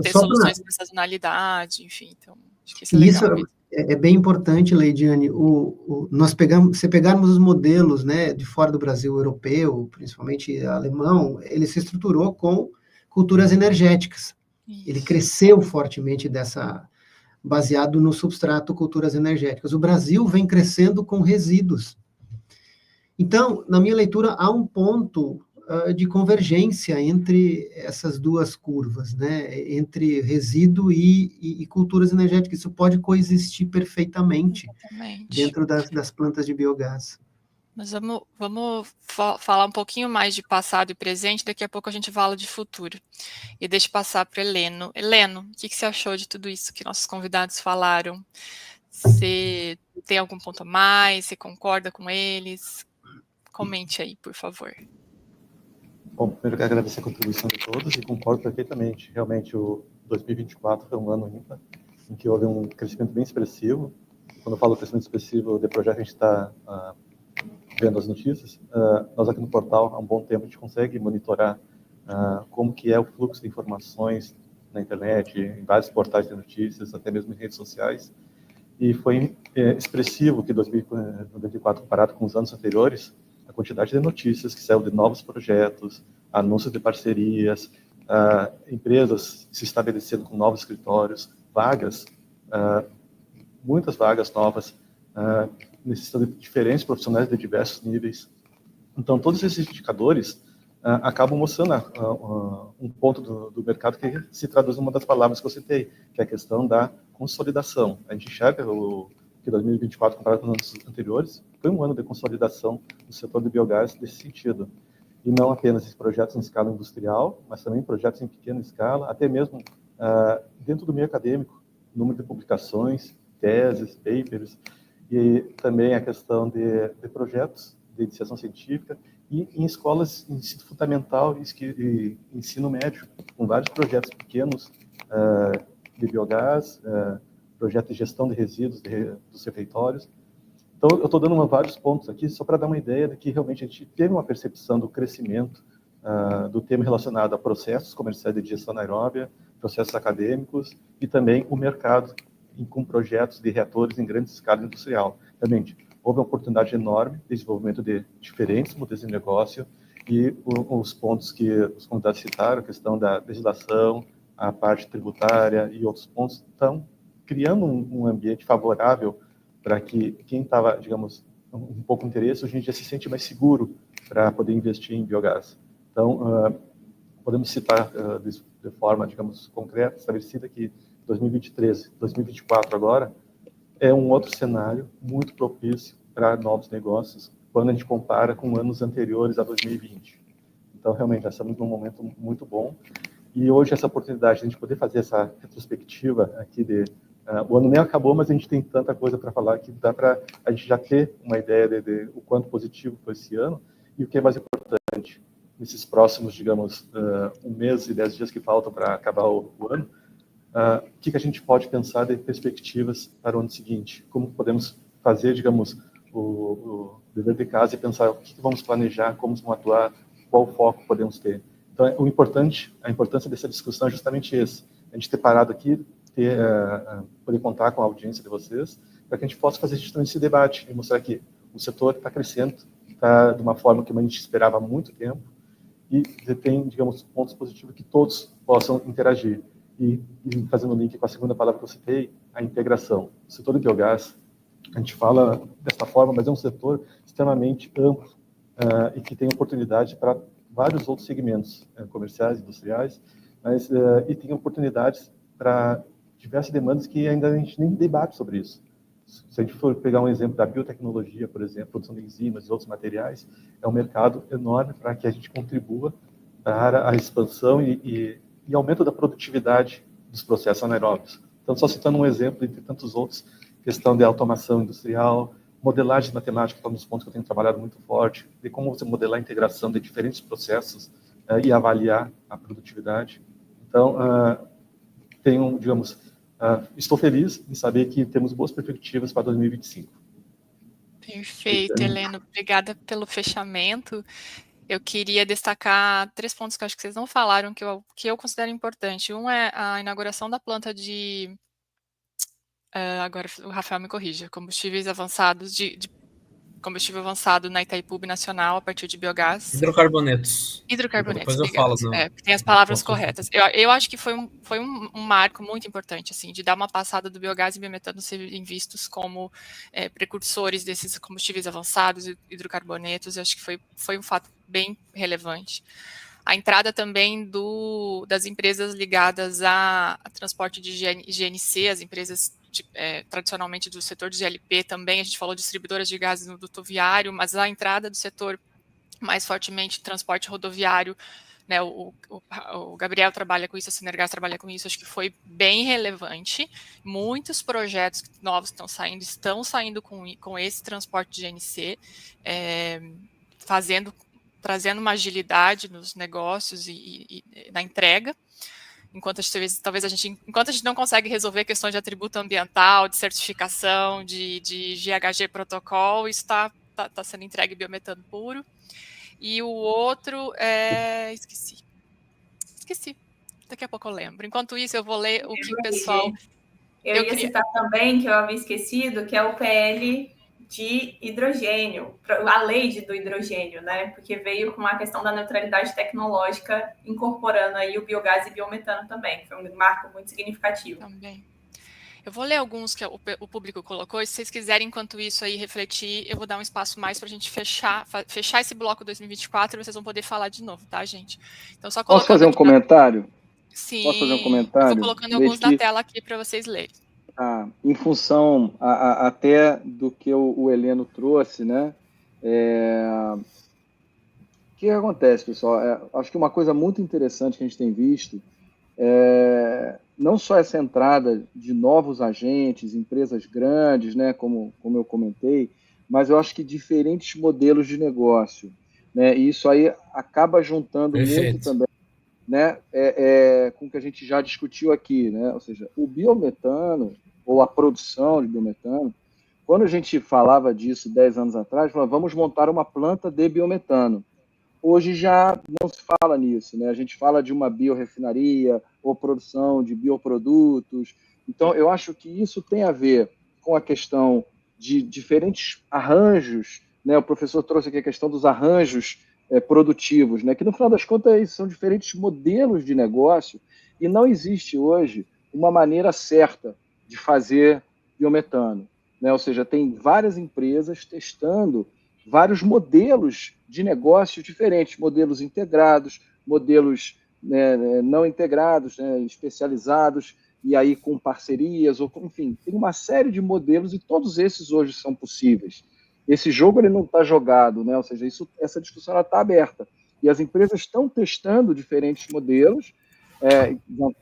S1: ter soluções para sazonalidade, enfim. Então, acho que isso é legal.
S7: Isso é bem importante, Leidiane. Se pegarmos os modelos, né, de fora do Brasil, europeu, principalmente alemão, ele se estruturou com culturas energéticas. Isso. Ele cresceu fortemente baseado no substrato culturas energéticas. O Brasil vem crescendo com resíduos. Então, na minha leitura, há um ponto de convergência entre essas duas curvas, né? Entre resíduo e culturas energéticas. Isso pode coexistir perfeitamente dentro das plantas de biogás.
S1: Mas vamos falar um pouquinho mais de passado e presente, daqui a pouco a gente fala de futuro. E deixa eu passar para o Heleno. Heleno, o que você achou de tudo isso que nossos convidados falaram? Você tem algum ponto a mais? Você concorda com eles? Comente aí, por favor.
S2: Bom, primeiro eu quero agradecer a contribuição de todos e concordo perfeitamente. Realmente, o 2024 foi um ano ímpar, em que houve um crescimento bem expressivo. Quando eu falo crescimento expressivo de projeto, a gente está vendo as notícias. Nós aqui no portal, há um bom tempo, a gente consegue monitorar como que é o fluxo de informações na internet, em vários portais de notícias, até mesmo em redes sociais. E foi expressivo que 2024, comparado com os anos anteriores, a quantidade de notícias que saiu de novos projetos, anúncios de parcerias, empresas se estabelecendo com novos escritórios, vagas, muitas vagas novas, necessitando de diferentes profissionais de diversos níveis. Então, todos esses indicadores acabam mostrando um ponto do mercado que se traduz numa das palavras que eu citei, que é a questão da consolidação. A gente enxerga que 2024, comparado com os anos anteriores, foi um ano de consolidação do setor de biogás nesse sentido. E não apenas em projetos em escala industrial, mas também projetos em pequena escala, até mesmo dentro do meio acadêmico, número de publicações, teses, papers, e também a questão de projetos de iniciação científica e em escolas de ensino fundamental e ensino médio, com vários projetos pequenos de biogás, projetos de gestão de resíduos dos refeitórios. Então, eu estou dando vários pontos aqui só para dar uma ideia de que realmente a gente teve uma percepção do crescimento do tema relacionado a processos comerciais de digestão anaeróbia, processos acadêmicos e também o mercado com projetos de reatores em grande escala industrial. Realmente, houve uma oportunidade enorme de desenvolvimento de diferentes modelos de negócio e os pontos que os convidados citaram, a questão da legislação, a parte tributária e outros pontos, estão criando um ambiente favorável para que quem estava, digamos, um pouco interesse, hoje em dia se sente mais seguro para poder investir em biogás. Então, podemos citar de forma, digamos, concreta, estabelecida que 2023, 2024 agora, é um outro cenário muito propício para novos negócios, quando a gente compara com anos anteriores a 2020. Então, realmente, nós estamos num momento muito bom. E hoje, essa oportunidade de a gente poder fazer essa retrospectiva aqui o ano nem acabou, mas a gente tem tanta coisa para falar que dá para a gente já ter uma ideia de o quanto positivo foi esse ano e o que é mais importante. Nesses próximos, digamos, 1 mês e 10 dias que faltam para acabar o ano, o que a gente pode pensar de perspectivas para o ano seguinte? Como podemos fazer, digamos, o dever de casa e pensar o que vamos planejar, como vamos atuar, qual foco podemos ter. Então, a importância dessa discussão é justamente esse. A gente ter parado aqui, poder contar com a audiência de vocês, para que a gente possa fazer justamente esse debate e mostrar que o setor está crescendo, está de uma forma que a gente esperava há muito tempo e tem, digamos, pontos positivos que todos possam interagir. E fazendo o link com a segunda palavra que eu citei, a integração. O setor do biogás, a gente fala desta forma, mas é um setor extremamente amplo e que tem oportunidade para vários outros segmentos comerciais, industriais, e tem oportunidades para diversas demandas que ainda a gente nem debate sobre isso. Se a gente for pegar um exemplo da biotecnologia, por exemplo, produção de enzimas e outros materiais, é um mercado enorme para que a gente contribua para a expansão e aumento da produtividade dos processos anaeróbicos. Então, só citando um exemplo entre tantos outros, questão de automação industrial, modelagem matemática, que é um dos pontos que eu tenho trabalhado muito forte, de como você modelar a integração de diferentes processos e avaliar a produtividade. Então, estou feliz em saber que temos boas perspectivas para 2025.
S1: Perfeito, Heleno. Obrigada pelo fechamento. Eu queria destacar 3 pontos que eu acho que vocês não falaram, que eu considero importante. Um é a inauguração da planta de... agora o Rafael me corrija. Combustíveis avançados, de combustível avançado na Itaipu Nacional, a partir de biogás.
S4: Hidrocarbonetos.
S1: Hidrocarbonetos,
S4: Depois eu falo.
S1: tem as palavras corretas. Eu acho que foi um marco muito importante, assim, de dar uma passada do biogás e biometano serem vistos como precursores desses combustíveis avançados, hidrocarbonetos. Eu acho que foi um fato bem relevante. A entrada também das empresas ligadas a transporte de GNC, as empresas tradicionalmente do setor de GLP também, a gente falou de distribuidoras de gases no duto viário, mas a entrada do setor mais fortemente transporte rodoviário, né, o Gabriel trabalha com isso, a Synergas trabalha com isso, acho que foi bem relevante. Muitos projetos novos estão saindo com esse transporte de GNC, trazendo uma agilidade nos negócios e na entrega. Enquanto a gente não consegue resolver questões de atributo ambiental, de certificação, de GHG protocolo, isso está sendo entregue biometano puro. E o outro esqueci. Daqui a pouco eu lembro. Enquanto isso, eu vou ler o que o pessoal...
S3: Eu ia citar também, que eu havia esquecido, que é o PL de hidrogênio, a lei do hidrogênio, né? Porque veio com a questão da neutralidade tecnológica, incorporando aí o biogás e biometano também, que foi um marco muito significativo.
S1: Também. Eu vou ler alguns que o público colocou, e se vocês quiserem, enquanto isso aí, refletir, eu vou dar um espaço mais para a gente fechar esse bloco 2024 e vocês vão poder falar de novo, tá, gente? Então, só
S6: Posso fazer um comentário?
S1: Sim.
S6: Posso fazer um comentário?
S1: Eu vou colocando alguns na tela aqui para vocês lerem.
S6: Em função até do que o Heleno trouxe, né? O que acontece, pessoal? Acho que uma coisa muito interessante que a gente tem visto não só essa entrada de novos agentes, empresas grandes, né, como eu comentei, mas eu acho que diferentes modelos de negócio, né? E isso aí acaba juntando muito também, né, com o que a gente já discutiu aqui, né? Ou seja, o biometano, ou a produção de biometano, quando a gente falava disso 10 anos atrás, falava, vamos montar uma planta de biometano. Hoje já não se fala nisso, né? A gente fala de uma biorefinaria ou produção de bioprodutos. Então, eu acho que isso tem a ver com a questão de diferentes arranjos, né? O professor trouxe aqui a questão dos arranjos produtivos, né? Que, no final das contas, são diferentes modelos de negócio e não existe hoje uma maneira certa de fazer biometano, né? Ou seja, tem várias empresas testando vários modelos de negócio diferentes, modelos integrados, modelos não integrados, né, especializados, e aí com parcerias, enfim, tem uma série de modelos e todos esses hoje são possíveis. Esse jogo ele não está jogado, né? Ou seja, essa discussão está aberta. E as empresas estão testando diferentes modelos,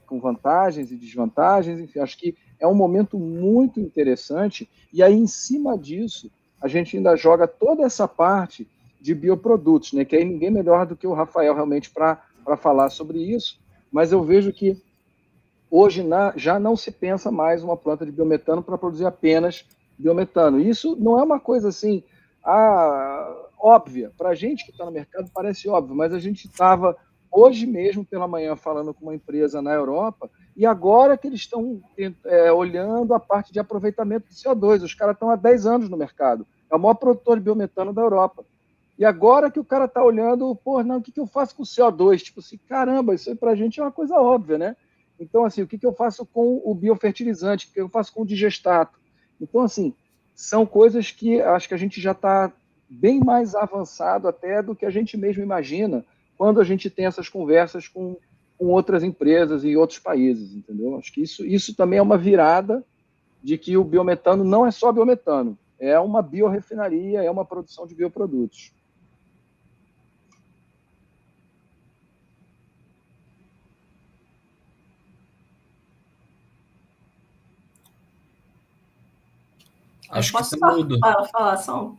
S6: com vantagens e desvantagens, enfim, acho que é um momento muito interessante, e aí em cima disso, a gente ainda joga toda essa parte de bioprodutos, né? Que aí ninguém melhor do que o Rafael realmente para falar sobre isso, mas eu vejo que hoje já não se pensa mais uma planta de biometano para produzir apenas biometano. Isso não é uma coisa assim óbvia. Para a gente que está no mercado parece óbvio, mas a gente estava hoje mesmo pela manhã falando com uma empresa na Europa e agora que eles estão olhando a parte de aproveitamento de CO2. Os caras estão há 10 anos no mercado. É o maior produtor de biometano da Europa. E agora que o cara está olhando, o que eu faço com o CO2? Tipo assim, caramba, isso aí para a gente é uma coisa óbvia, né? Então, assim, o que eu faço com o biofertilizante? O que eu faço com o digestato? Então, assim, são coisas que acho que a gente já está bem mais avançado até do que a gente mesmo imagina quando a gente tem essas conversas com outras empresas e outros países, entendeu? Acho que isso também é uma virada de que o biometano não é só biometano, é uma biorefinaria, é uma produção de bioprodutos.
S5: Acho que posso falar só um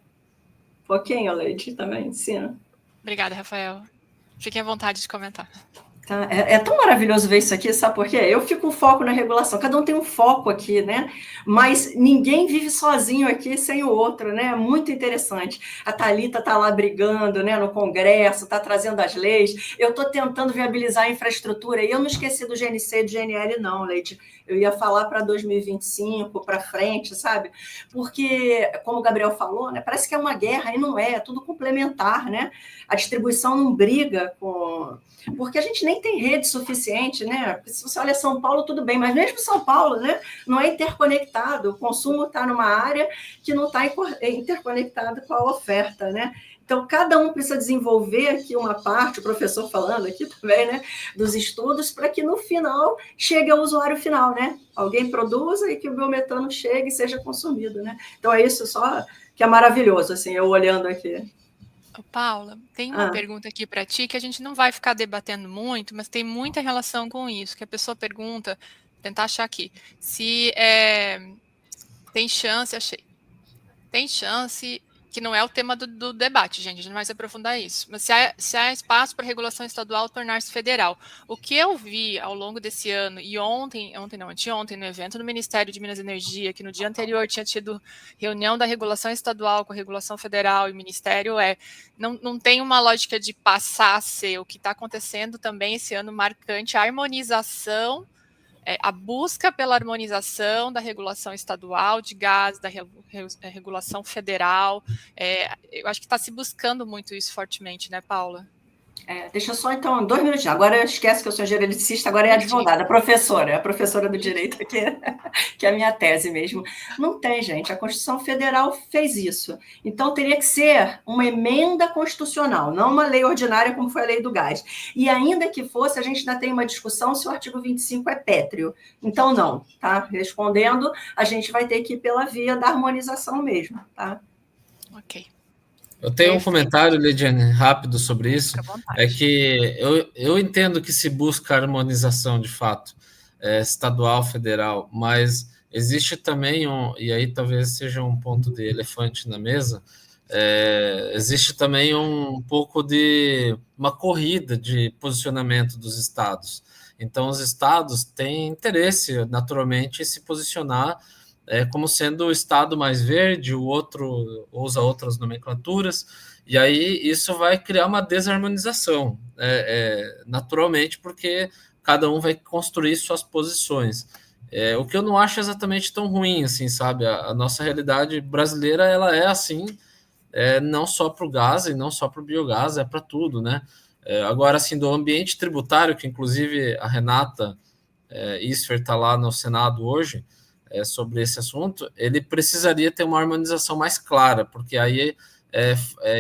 S5: pouquinho, Leite, também, ensina.
S1: Obrigada, Rafael. Fiquem à vontade de comentar.
S5: Tá? É tão maravilhoso ver isso aqui, sabe por quê? Eu fico com foco na regulação, cada um tem um foco aqui, né? Mas ninguém vive sozinho aqui sem o outro, né? É muito interessante. A Thalita está lá brigando, né, no Congresso, está trazendo as leis, eu estou tentando viabilizar a infraestrutura, e eu não esqueci do GNC e do GNL, não, Leite. Eu ia falar para 2025, para frente, sabe? Porque, como o Gabriel falou, né, parece que é uma guerra, e não é tudo complementar, né? A distribuição não briga com... Porque a gente nem tem rede suficiente, né? Se você olha São Paulo, tudo bem, mas mesmo São Paulo, né, não é interconectado. O consumo está numa área que não está interconectado com a oferta, né? Então, cada um precisa desenvolver aqui uma parte, o professor falando aqui também, né, dos estudos, para que no final chegue ao usuário final, né? Alguém produza e que o biometano chegue e seja consumido, né? Então, é isso só que é maravilhoso, assim, eu olhando aqui.
S1: Paula, tem uma pergunta aqui para ti que a gente não vai ficar debatendo muito, mas tem muita relação com isso, que a pessoa pergunta, tentar achar aqui, se tem chance, tem chance, que não é o tema do debate, gente, a gente não vai se aprofundar isso, mas se há espaço para regulação estadual tornar-se federal. O que eu vi ao longo desse ano, e anteontem, no evento do Ministério de Minas e Energia, que no dia anterior tinha tido reunião da regulação estadual com a regulação federal e o Ministério, não tem uma lógica de passar a ser. O que está acontecendo também esse ano marcante, a harmonização, a busca pela harmonização da regulação estadual de gás, da regulação federal. Eu acho que está se buscando muito isso fortemente, né, Paula?
S5: Deixa eu só, então, 2 minutinhos. Agora esquece que eu sou gereticista, agora é advogada, a professora do direito aqui, que é a minha tese mesmo. Não tem, gente, a Constituição Federal fez isso. Então, teria que ser uma emenda constitucional, não uma lei ordinária como foi a lei do gás. E ainda que fosse, a gente ainda tem uma discussão se o artigo 25 é pétreo. Então, não, tá? Respondendo, a gente vai ter que ir pela via da harmonização mesmo, tá?
S1: Ok.
S4: Eu tenho um comentário, Lidiane, rápido sobre isso. É que eu entendo que se busca harmonização, de fato, estadual, federal, mas existe também e aí talvez seja um ponto de elefante na mesa, existe também um pouco de uma corrida de posicionamento dos estados. Então, os estados têm interesse, naturalmente, em se posicionar como sendo o estado mais verde, o outro usa outras nomenclaturas, e aí isso vai criar uma desarmonização, naturalmente, porque cada um vai construir suas posições. O que eu não acho exatamente tão ruim, assim, sabe? A nossa realidade brasileira, ela é assim, não só para o gás e não só para o biogás, é para tudo, né? Agora, assim, do ambiente tributário, que inclusive a Renata Isfer está lá no Senado hoje, sobre esse assunto, ele precisaria ter uma harmonização mais clara, porque aí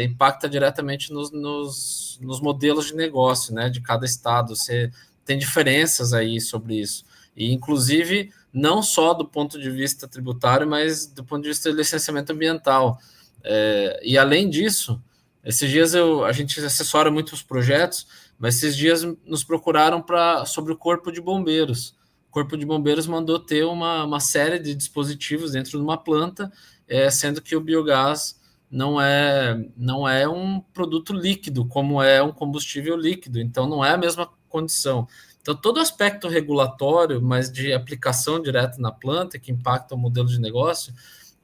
S4: impacta diretamente nos modelos de negócio, né, de cada estado. Você tem diferenças aí sobre isso. E, inclusive, não só do ponto de vista tributário, mas do ponto de vista de licenciamento ambiental. E, além disso, esses dias a gente assessora muitos projetos, mas esses dias nos procuraram sobre o Corpo de Bombeiros. O Corpo de Bombeiros mandou ter uma série de dispositivos dentro de uma planta, sendo que o biogás não é um produto líquido, como é um combustível líquido, então não é a mesma condição. Então, todo aspecto regulatório, mas de aplicação direta na planta, que impacta o modelo de negócio,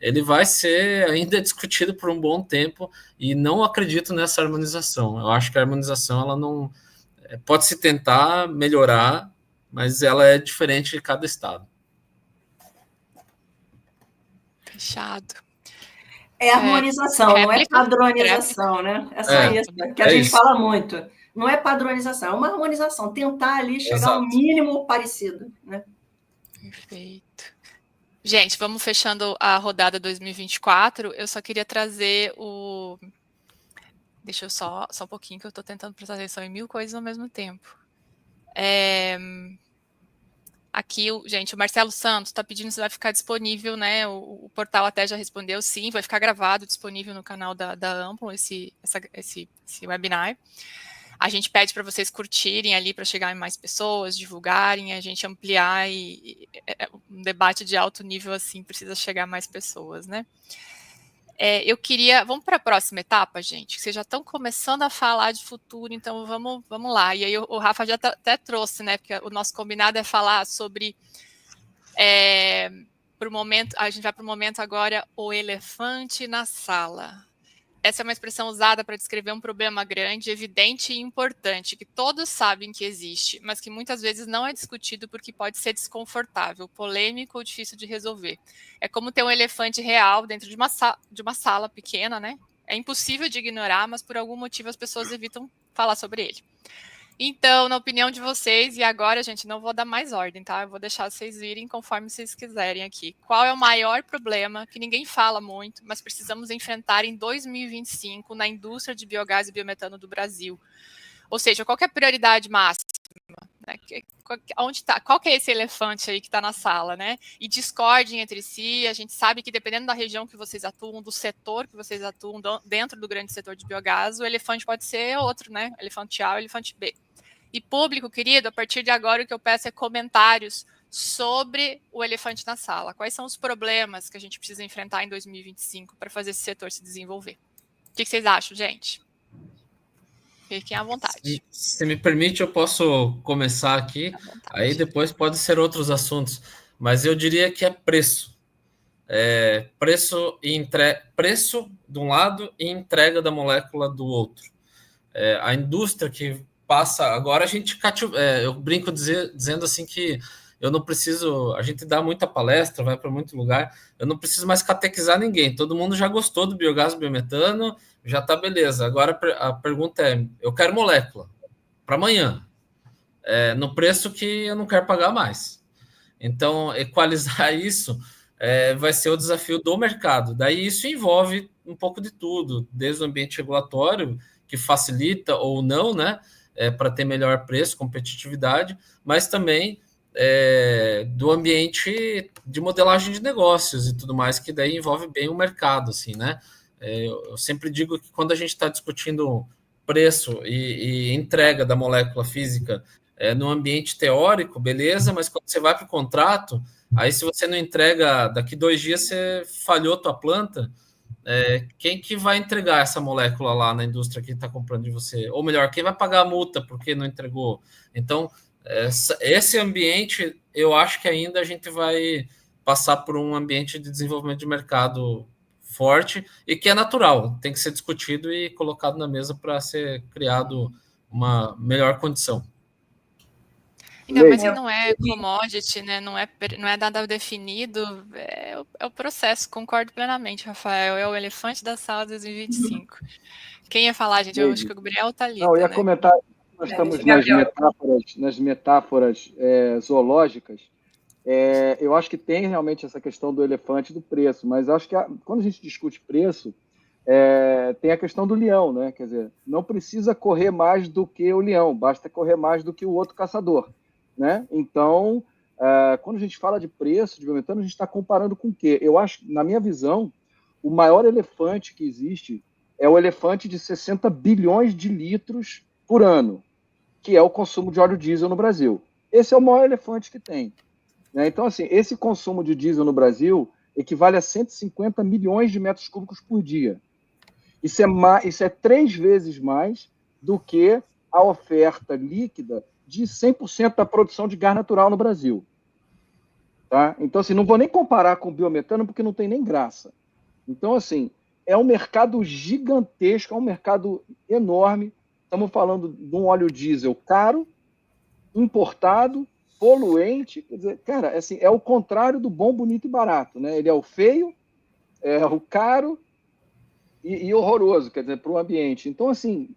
S4: ele vai ser ainda discutido por um bom tempo, e não acredito nessa harmonização. Eu acho que a harmonização, ela não pode se tentar melhorar, mas ela é diferente de cada estado.
S1: Fechado.
S5: É harmonização, não é padronização, né? É só isso, que a gente fala muito. Não é padronização, é uma harmonização, tentar ali chegar ao mínimo parecido, né?
S1: Perfeito. Gente, vamos fechando a rodada 2024. Eu só queria trazer Deixa eu só um pouquinho, que eu estou tentando prestar atenção em 1000 coisas ao mesmo tempo. Aqui, gente, o Marcelo Santos está pedindo se vai ficar disponível, né? O portal até já respondeu, sim, vai ficar gravado, disponível no canal da Amplo, esse webinar. A gente pede para vocês curtirem ali, para chegar em mais pessoas, divulgarem, a gente ampliar, um debate de alto nível, assim, precisa chegar a mais pessoas, né? Eu queria... Vamos para a próxima etapa, gente? Vocês já estão começando a falar de futuro, então vamos lá. E aí o Rafa já até trouxe, né? Porque o nosso combinado é falar sobre... pro momento, a gente vai para o momento agora, o elefante na sala. Essa é uma expressão usada para descrever um problema grande, evidente e importante, que todos sabem que existe, mas que muitas vezes não é discutido porque pode ser desconfortável, polêmico ou difícil de resolver. É como ter um elefante real dentro de uma sala pequena, né? É impossível de ignorar, mas por algum motivo as pessoas evitam falar sobre ele. Então, na opinião de vocês, e agora, gente, não vou dar mais ordem, tá? Eu vou deixar vocês virem conforme vocês quiserem aqui. Qual é o maior problema que ninguém fala muito, mas precisamos enfrentar em 2025 na indústria de biogás e biometano do Brasil? Ou seja, qual que é a prioridade máxima? Né? Onde tá? Qual que é esse elefante aí que está na sala, né? E discordem entre si. A gente sabe que dependendo da região que vocês atuam, do setor que vocês atuam dentro do grande setor de biogás, o elefante pode ser outro, né? Elefante A ou elefante B. E público, querido, a partir de agora o que eu peço é comentários sobre o elefante na sala. Quais são os problemas que a gente precisa enfrentar em 2025 para fazer esse setor se desenvolver? O que vocês acham, gente? Fiquem à vontade.
S4: Se me permite, eu posso começar aqui, aí depois pode ser outros assuntos, mas eu diria que é preço. Preço de um lado e entrega da molécula do outro. A indústria que passa... Agora a gente... eu brinco dizendo assim que eu não preciso... A gente dá muita palestra, vai para muito lugar, eu não preciso mais catequizar ninguém. Todo mundo já gostou do biogás, do biometano, já está beleza. Agora a pergunta é, eu quero molécula para amanhã, no preço que eu não quero pagar mais. Então, equalizar isso vai ser o desafio do mercado. Daí isso envolve um pouco de tudo, desde o ambiente regulatório, que facilita ou não, né, para ter melhor preço, competitividade, mas também do ambiente de modelagem de negócios e tudo mais, que daí envolve bem o mercado, assim, né? Eu sempre digo que quando a gente está discutindo preço e entrega da molécula física no ambiente teórico, beleza, mas quando você vai para o contrato, aí se você não entrega, daqui 2 dias você falhou tua planta, quem que vai entregar essa molécula lá na indústria que está comprando de você? Ou melhor, quem vai pagar a multa porque não entregou? Então, esse ambiente, eu acho que ainda a gente vai passar por um ambiente de desenvolvimento de mercado forte e que é natural, tem que ser discutido e colocado na mesa para ser criado uma melhor condição.
S1: Ainda mais que não é commodity, né? Não é nada definido, é o processo, concordo plenamente, Rafael, é o elefante da sala 2025. Quem ia falar, gente? Eu acho que o Gabriel tá ali.
S6: Não, eu ia comentar, nós estamos nas metáforas zoológicas. Eu acho que tem realmente essa questão do elefante do preço, mas acho que quando a gente discute preço, tem a questão do leão, né? Quer dizer, não precisa correr mais do que o leão, basta correr mais do que o outro caçador, né? Então, quando a gente fala de preço de biometano, a gente está comparando com o quê? Eu acho, na minha visão, o maior elefante que existe é o elefante de 60 bilhões de litros por ano, que é o consumo de óleo diesel no Brasil. Esse é o maior elefante que tem. Então, assim, esse consumo de diesel no Brasil equivale a 150 milhões de metros cúbicos por dia. Isso é 3 vezes mais do que a oferta líquida de 100% da produção de gás natural no Brasil. Tá? Então, assim, não vou nem comparar com o biometano, porque não tem nem graça. Então, assim, é um mercado gigantesco, é um mercado enorme. Estamos falando de um óleo diesel caro, importado, poluente, quer dizer, cara, assim, é o contrário do bom, bonito e barato, né? Ele é o feio, é o caro e horroroso, quer dizer, para o ambiente. Então, assim,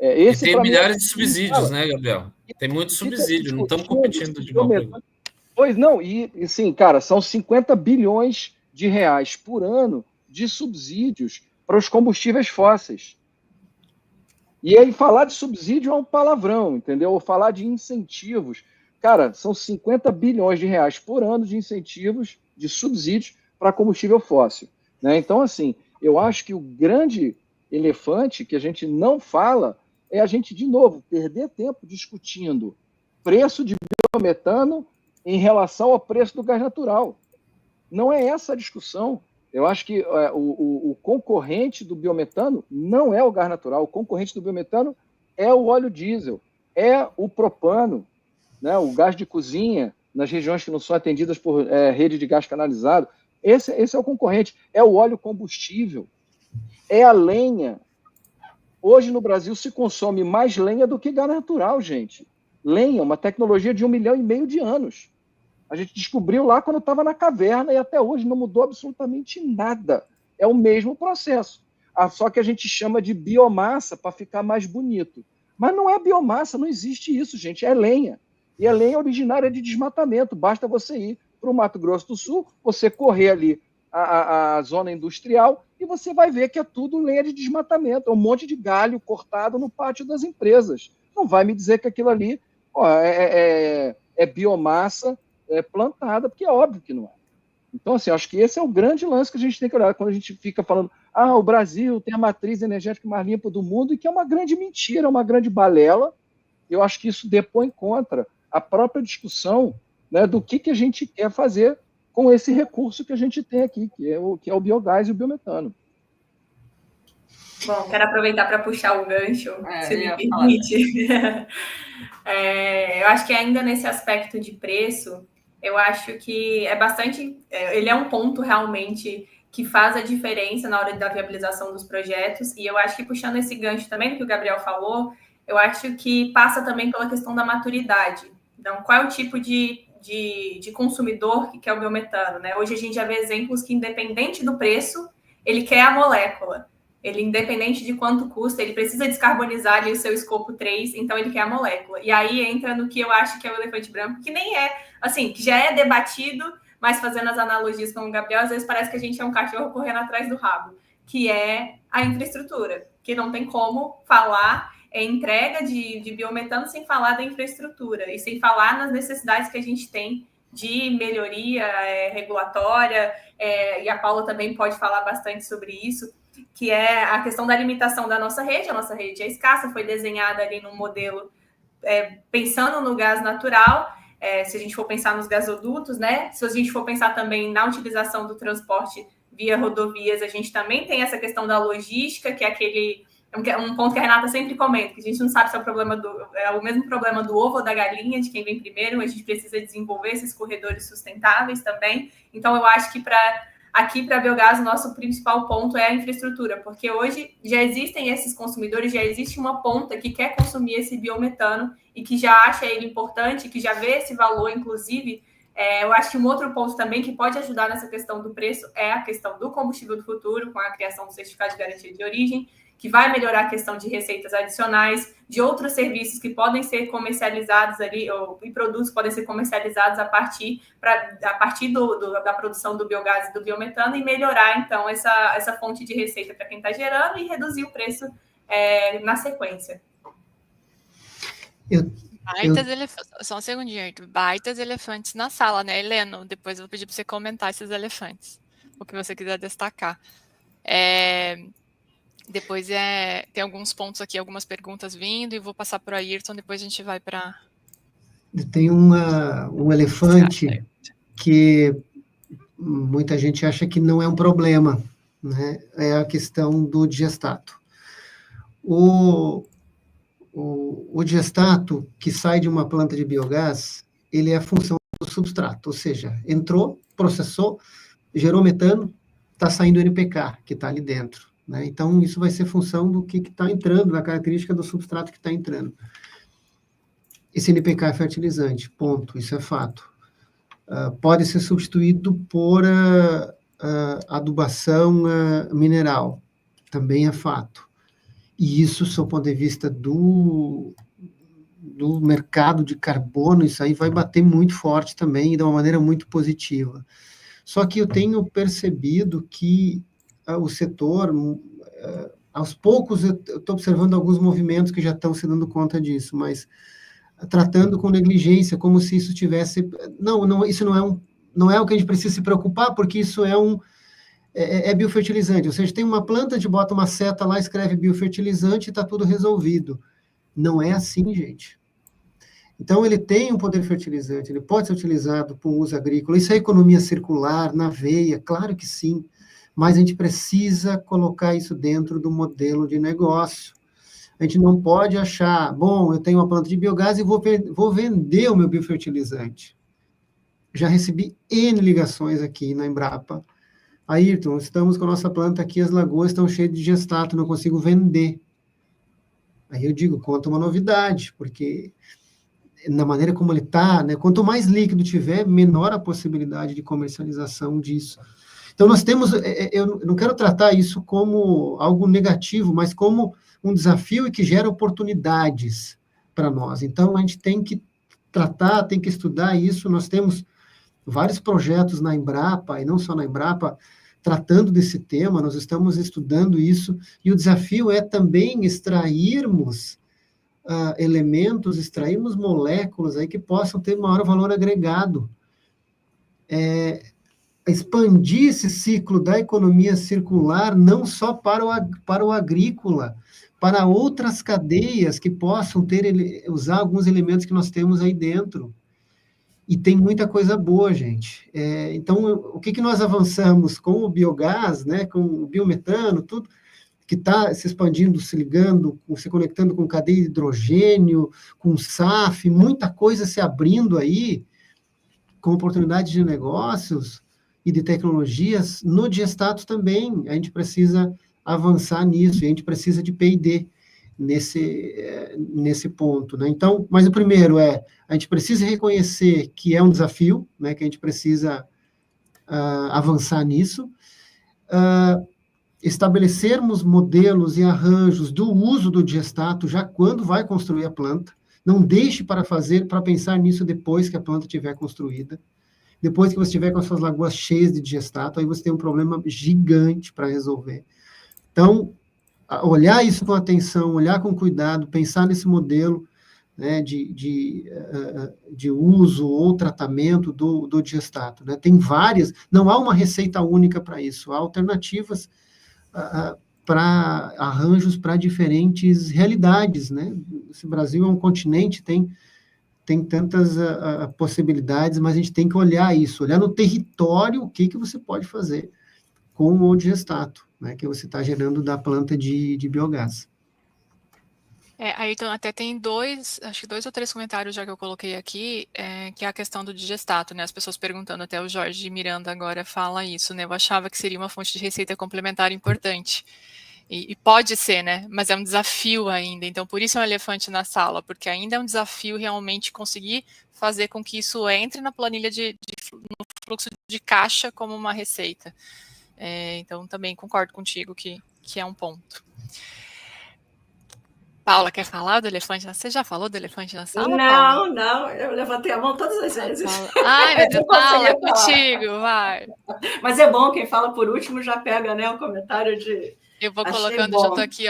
S6: esse...
S4: E tem milhares de subsídios, né, Gabriel? Tem muito subsídio, não estamos competindo de mal.
S6: Pois não, e sim, cara, são 50 bilhões de reais por ano de subsídios para os combustíveis fósseis. E aí falar de subsídio é um palavrão, entendeu? Ou falar de incentivos. Cara, são 50 bilhões de reais por ano de incentivos, de subsídios para combustível fóssil, né? Então, assim, eu acho que o grande elefante que a gente não fala é a gente, de novo, perder tempo discutindo preço de biometano em relação ao preço do gás natural. Não é essa a discussão. Eu acho que o concorrente do biometano não é o gás natural. O concorrente do biometano é o óleo diesel, é o propano, né, o gás de cozinha, nas regiões que não são atendidas por rede de gás canalizado. Esse é o concorrente. É o óleo combustível, é a lenha. Hoje, no Brasil, se consome mais lenha do que gás natural, gente. Lenha, uma tecnologia de 1,5 milhão de anos. A gente descobriu lá quando estava na caverna e até hoje não mudou absolutamente nada. É o mesmo processo. Só que a gente chama de biomassa para ficar mais bonito. Mas não é biomassa, não existe isso, gente, é lenha. E a lenha originária de desmatamento, basta você ir para o Mato Grosso do Sul, você correr ali a zona industrial e você vai ver que é tudo lenha de desmatamento, é um monte de galho cortado no pátio das empresas. Não vai me dizer que aquilo ali é biomassa plantada, porque é óbvio que não é. Então, assim, acho que esse é o grande lance que a gente tem que olhar quando a gente fica falando o Brasil tem a matriz energética mais limpa do mundo, e que é uma grande mentira, uma grande balela. Eu acho que isso depõe contra a própria discussão, né, do que a gente quer fazer com esse recurso que a gente tem aqui, que é o biogás e o biometano.
S3: Bom, quero aproveitar para puxar o gancho, se me permite. Eu acho que ainda nesse aspecto de preço, eu acho que é bastante... ele é um ponto realmente que faz a diferença na hora da viabilização dos projetos, e eu acho que puxando esse gancho também do que o Gabriel falou, eu acho que passa também pela questão da maturidade. Então, qual é o tipo de consumidor que quer o biometano, né? Hoje a gente já vê exemplos que, independente do preço, ele quer a molécula. Ele, independente de quanto custa, ele precisa descarbonizar ali o seu escopo 3, então ele quer a molécula. E aí entra no que eu acho que é o elefante branco, que nem é, assim, que já é debatido, mas fazendo as analogias com o Gabriel, às vezes parece que a gente é um cachorro correndo atrás do rabo, que é a infraestrutura, que não tem como falar entrega de biometano sem falar da infraestrutura e sem falar nas necessidades que a gente tem de melhoria regulatória, e a Paula também pode falar bastante sobre isso, que é a questão da limitação da nossa rede. A nossa rede é escassa, foi desenhada ali num modelo pensando no gás natural, se a gente for pensar nos gasodutos, né? Se a gente for pensar também na utilização do transporte via rodovias, a gente também tem essa questão da logística, que é um ponto que a Renata sempre comenta, que a gente não sabe se é o mesmo problema do ovo ou da galinha, de quem vem primeiro. A gente precisa desenvolver esses corredores sustentáveis também. Então, eu acho que aqui para a biogás, o nosso principal ponto é a infraestrutura, porque hoje já existem esses consumidores, já existe uma ponta que quer consumir esse biometano e que já acha ele importante, que já vê esse valor, inclusive. Eu acho que um outro ponto também que pode ajudar nessa questão do preço é a questão do combustível do futuro, com a criação do certificado de garantia de origem, que vai melhorar a questão de receitas adicionais, de outros serviços que podem ser comercializados ali, e produtos que podem ser comercializados a partir da produção do biogás e do biometano, e melhorar, então, essa fonte de receita para quem está gerando e reduzir o preço na sequência.
S1: Só um segundinho, Arthur. Baitas elefantes na sala, né, Heleno? Depois eu vou pedir para você comentar esses elefantes, o que você quiser destacar. Depois tem alguns pontos aqui, algumas perguntas vindo, e vou passar para o Ayrton, depois a gente vai para...
S7: Tem um elefante que muita gente acha que não é um problema, né? É a questão do digestato. O digestato que sai de uma planta de biogás, ele é a função do substrato, ou seja, entrou, processou, gerou metano, está saindo o NPK, que está ali dentro. Né? Então, isso vai ser função do que está entrando, da característica do substrato que está entrando. Esse NPK é fertilizante, ponto, isso é fato. Pode ser substituído por adubação mineral, também é fato. E isso, do ponto de vista do mercado de carbono, isso aí vai bater muito forte também, e de uma maneira muito positiva. Só que eu tenho percebido que o setor, aos poucos, eu estou observando alguns movimentos que já estão se dando conta disso, mas tratando com negligência, como se isso tivesse... Não, isso não é o que a gente precisa se preocupar, porque isso é biofertilizante, ou seja, tem uma planta, a gente bota uma seta lá, escreve biofertilizante e está tudo resolvido. Não é assim, gente. Então, ele tem um poder fertilizante, ele pode ser utilizado para uso agrícola. Isso é economia circular, na veia, claro que sim, mas a gente precisa colocar isso dentro do modelo de negócio. A gente não pode achar, bom, eu tenho uma planta de biogás e vou vender o meu biofertilizante. Já recebi N ligações aqui na Embrapa. Ayrton, estamos com a nossa planta aqui, as lagoas estão cheias de digestato, não consigo vender. Aí eu digo, conta uma novidade, porque na maneira como ele está, né, quanto mais líquido tiver, menor a possibilidade de comercialização disso. Então, nós temos, eu não quero tratar isso como algo negativo, mas como um desafio e que gera oportunidades para nós. Então, a gente tem que tratar, tem que estudar isso. Nós temos vários projetos na Embrapa, e não só na Embrapa, tratando desse tema, nós estamos estudando isso, e o desafio é também extrairmos elementos, extrairmos moléculas aí que possam ter maior valor agregado. Expandir esse ciclo da economia circular não só para o agrícola, para outras cadeias que possam usar alguns elementos que nós temos aí dentro. E tem muita coisa boa, gente. Então, o que nós avançamos com o biogás, né, com o biometano, tudo que está se expandindo, se ligando, se conectando com cadeia de hidrogênio, com SAF, muita coisa se abrindo aí, com oportunidades de negócios e de tecnologias. No Diestato também, a gente precisa avançar nisso, e a gente precisa de P&D nesse ponto, né? Então, mas o primeiro a gente precisa reconhecer que é um desafio, né, que a gente precisa avançar nisso, estabelecermos modelos e arranjos do uso do Diestato já quando vai construir a planta, não deixe para pensar nisso depois que a planta estiver construída, depois que você estiver com as suas lagoas cheias de Diestato, aí você tem um problema gigante para resolver. Então, olhar isso com atenção, olhar com cuidado, pensar nesse modelo, né, de uso ou tratamento do Diestato, né? Tem várias, não há uma receita única para isso, há alternativas para arranjos para diferentes realidades, né? Esse Brasil é um continente, tem tantas possibilidades, mas a gente tem que olhar isso, olhar no território o que você pode fazer com o Diestato, né, que você está gerando da planta de biogás.
S1: Aí então, até tem acho que 2 ou 3 comentários já que eu coloquei aqui, que é a questão do digestato, né? As pessoas perguntando, até o Jorge Miranda agora fala isso, né? Eu achava que seria uma fonte de receita complementar importante. E pode ser, né? Mas é um desafio ainda. Então, por isso é um elefante na sala, porque ainda é um desafio realmente conseguir fazer com que isso entre na planilha no fluxo de caixa como uma receita. Então, também concordo contigo que é um ponto. Paula, quer falar do elefante na sala? Você já falou do elefante na sala, Paula?
S5: Não, eu levantei a mão todas as vezes.
S1: Ai, meu Deus, fala contigo, vai.
S5: Mas é bom, quem fala por último já pega, né, o comentário de...
S1: Eu vou colocando junto aqui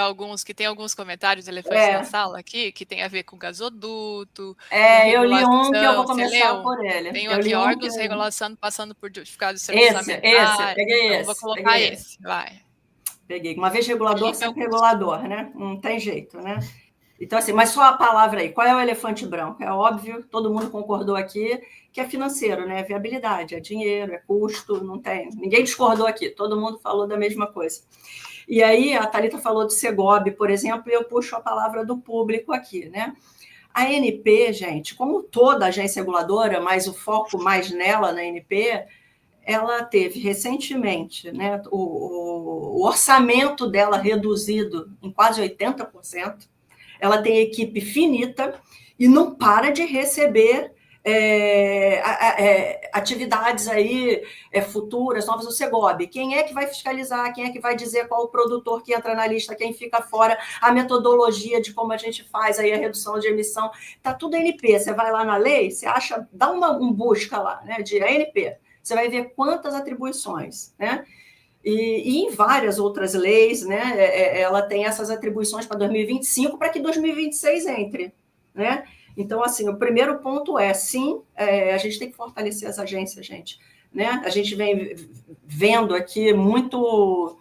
S1: tem alguns comentários de elefante na sala aqui, que tem a ver com gasoduto.
S5: Eu li um que eu vou começar por ele.
S1: Tem aqui órgãos de regulação passando por dificuldades de serviço
S5: orçamentário. Peguei esse.
S1: Eu vou colocar esse, vai.
S5: Peguei. Uma vez regulador, sempre regulador, né? Não tem jeito, né? Então, assim, mas só a palavra aí. Qual é o elefante branco? É óbvio, todo mundo concordou aqui, que é financeiro, né? É viabilidade, é dinheiro, é custo, não tem... Ninguém discordou aqui, todo mundo falou da mesma coisa. E aí, a Thalita falou do Segob, por exemplo, e eu puxo a palavra do público aqui, né? A ANP, gente, como toda agência reguladora, mas o foco mais nela, na ANP, ela teve recentemente, né, o orçamento dela reduzido em quase 80%, ela tem equipe finita e não para de receber atividades aí futuras, novas do Segob. Quem é que vai fiscalizar? Quem é que vai dizer qual o produtor que entra na lista, quem fica fora, a metodologia de como a gente faz aí a redução de emissão? Está tudo ANP. Você vai lá na lei, você acha, dá um busca lá, né, de ANP. Você vai ver quantas atribuições, né? E em várias outras leis, né, ela tem essas atribuições para 2025 para que 2026 entre, né? Então, assim, o primeiro ponto sim, a gente tem que fortalecer as agências, gente, né? A gente vem vendo aqui muita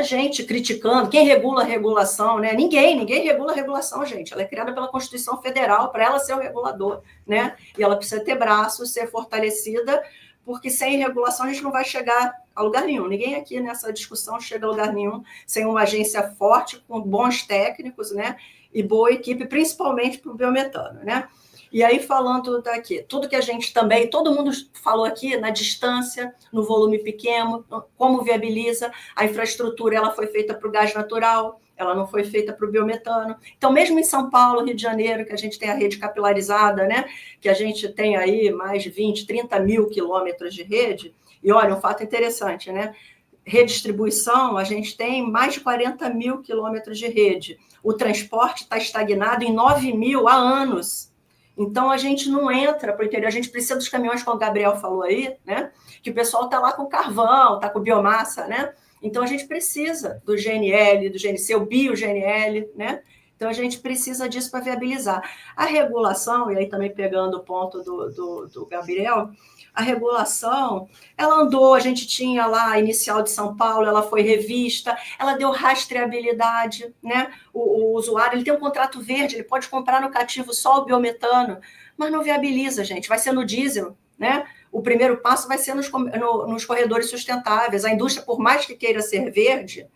S5: gente criticando, quem regula a regulação, né? Ninguém regula a regulação, gente. Ela é criada pela Constituição Federal para ela ser o regulador, né? E ela precisa ter braços, ser fortalecida, porque sem regulação a gente não vai chegar a lugar nenhum. Ninguém aqui nessa discussão chega a lugar nenhum sem uma agência forte, com bons técnicos, né? E boa equipe, principalmente para o biometano, né? E aí, falando daqui, tudo que a gente também, todo mundo falou aqui, na distância, no volume pequeno, como viabiliza, a infraestrutura, ela foi feita para o gás natural, ela não foi feita para o biometano. Então, mesmo em São Paulo, Rio de Janeiro, que a gente tem a rede capilarizada, né, que a gente tem aí mais de 20, 30 mil quilômetros de rede, E olha, um fato interessante, né? Redistribuição, a gente tem mais de 40 mil quilômetros de rede. O transporte está estagnado em 9 mil há anos. Então, a gente não entra para o interior. A gente precisa dos caminhões, como o Gabriel falou aí, né? Que o pessoal está lá com carvão, está com biomassa, né? Então, a gente precisa do GNL, do GNC, o bio-GNL, né? Então, a gente precisa disso para viabilizar. A regulação, e aí também pegando o ponto do Gabriel, a regulação, ela andou, a gente tinha lá a inicial de São Paulo, ela foi revista, ela deu rastreabilidade, né? O usuário, ele tem um contrato verde, ele pode comprar no cativo só o biometano, mas não viabiliza, gente, vai ser no diesel, né? O primeiro passo vai ser nos corredores sustentáveis. A indústria, por mais que queira ser verde,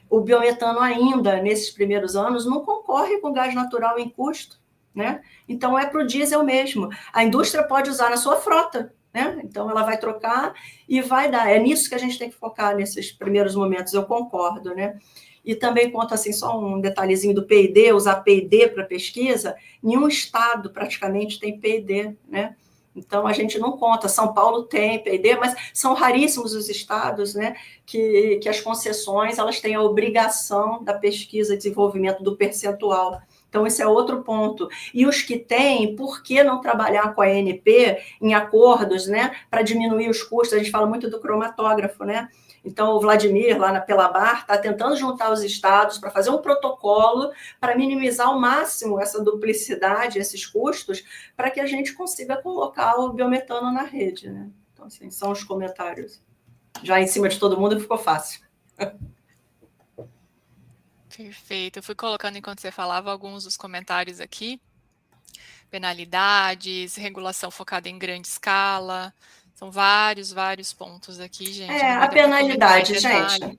S5: o biometano ainda, nesses primeiros anos, não concorre com gás natural em custo, né? Então, é para o diesel mesmo. A indústria pode usar na sua frota, né? Então, ela vai trocar e vai dar. É nisso que a gente tem que focar nesses primeiros momentos, eu concordo, né? E também conta, assim, só um detalhezinho do P&D, usar P&D para pesquisa, nenhum estado praticamente tem P&D, né? Então, a gente não conta. São Paulo tem P&D, mas são raríssimos os estados, né, que as concessões elas têm a obrigação da pesquisa e desenvolvimento do percentual. Então, esse é outro ponto. E os que têm, por que não trabalhar com a ANP em acordos, né, para diminuir os custos? A gente fala muito do cromatógrafo, né? Então, o Vladimir, lá na Pelabar, está tentando juntar os estados para fazer um protocolo para minimizar ao máximo essa duplicidade, esses custos, para que a gente consiga colocar o biometano na rede, né? Então, assim, são os comentários. Já em cima de todo mundo ficou fácil.
S1: Perfeito. Eu fui colocando, enquanto você falava, alguns dos comentários aqui. Penalidades, regulação focada em grande escala. São vários pontos aqui, gente.
S5: A penalidade, gente,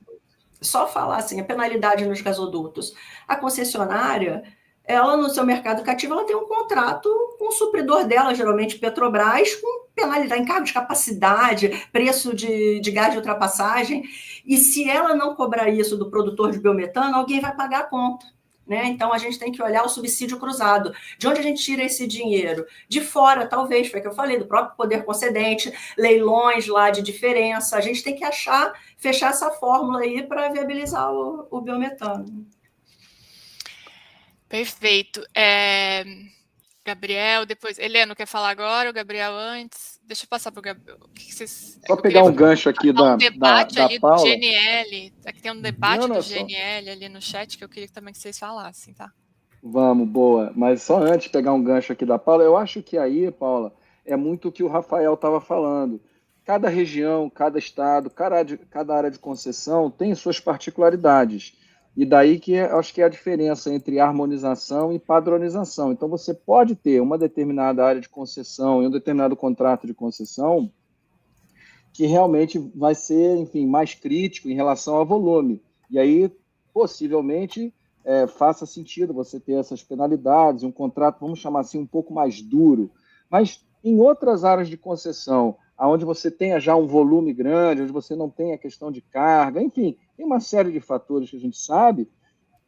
S5: só falar assim, a penalidade nos gasodutos. A concessionária, ela no seu mercado cativo, ela tem um contrato com o supridor dela, geralmente Petrobras, com penalidade, encargo de capacidade, preço de gás de ultrapassagem, e se ela não cobrar isso do produtor de biometano, alguém vai pagar a conta. Né? Então, a gente tem que olhar o subsídio cruzado. De onde a gente tira esse dinheiro? De fora, talvez, foi o que eu falei, do próprio poder concedente, leilões lá de diferença. A gente tem que fechar essa fórmula aí para viabilizar o biometano.
S1: Perfeito. Gabriel, depois... Helena, quer falar agora? O Gabriel antes? Deixa eu passar para o Gabriel.
S6: Só pegar um gancho aqui da Paula.
S1: Do GNL. Aqui tem um debate do GNL ali no chat que eu queria também que vocês falassem, tá?
S6: Vamos, boa. Mas só antes de pegar um gancho aqui da Paula, eu acho que aí, Paula, é muito o que o Rafael estava falando. Cada região, cada estado, cada área de concessão tem suas particularidades. E daí que acho que é a diferença entre harmonização e padronização. Então, você pode ter uma determinada área de concessão e um determinado contrato de concessão que realmente vai ser, enfim, mais crítico em relação ao volume. E aí, possivelmente, faça sentido você ter essas penalidades, um contrato, vamos chamar assim, um pouco mais duro. Mas em outras áreas de concessão, onde você tenha já um volume grande, onde você não tenha questão de carga, enfim, tem uma série de fatores que a gente sabe,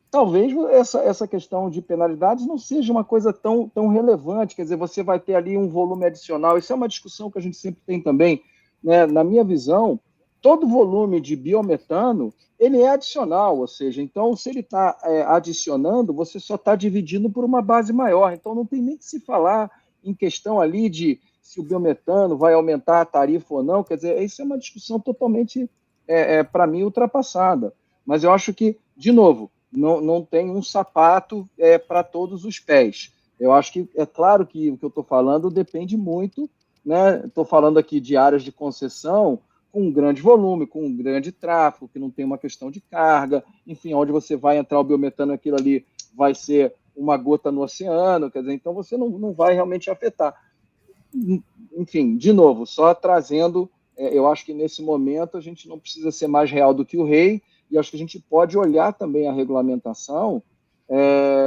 S6: talvez essa questão de penalidades não seja uma coisa tão relevante, quer dizer, você vai ter ali um volume adicional, isso é uma discussão que a gente sempre tem também, né? Na minha visão, todo volume de biometano, ele é adicional, ou seja, então, se ele está adicionando, você só está dividindo por uma base maior, então não tem nem que se falar em questão ali de se o biometano vai aumentar a tarifa ou não, quer dizer, isso é uma discussão totalmente, para mim, ultrapassada. Mas eu acho que, de novo, não tem um sapato para todos os pés. Eu acho que, é claro que o que eu estou falando depende muito, né? Estou falando aqui de áreas de concessão com um grande volume, com um grande tráfego, que não tem uma questão de carga, enfim, onde você vai entrar o biometano, aquilo ali vai ser uma gota no oceano, quer dizer, então você não vai realmente afetar. Enfim, de novo, só trazendo, eu acho que nesse momento a gente não precisa ser mais real do que o rei, e acho que a gente pode olhar também a regulamentação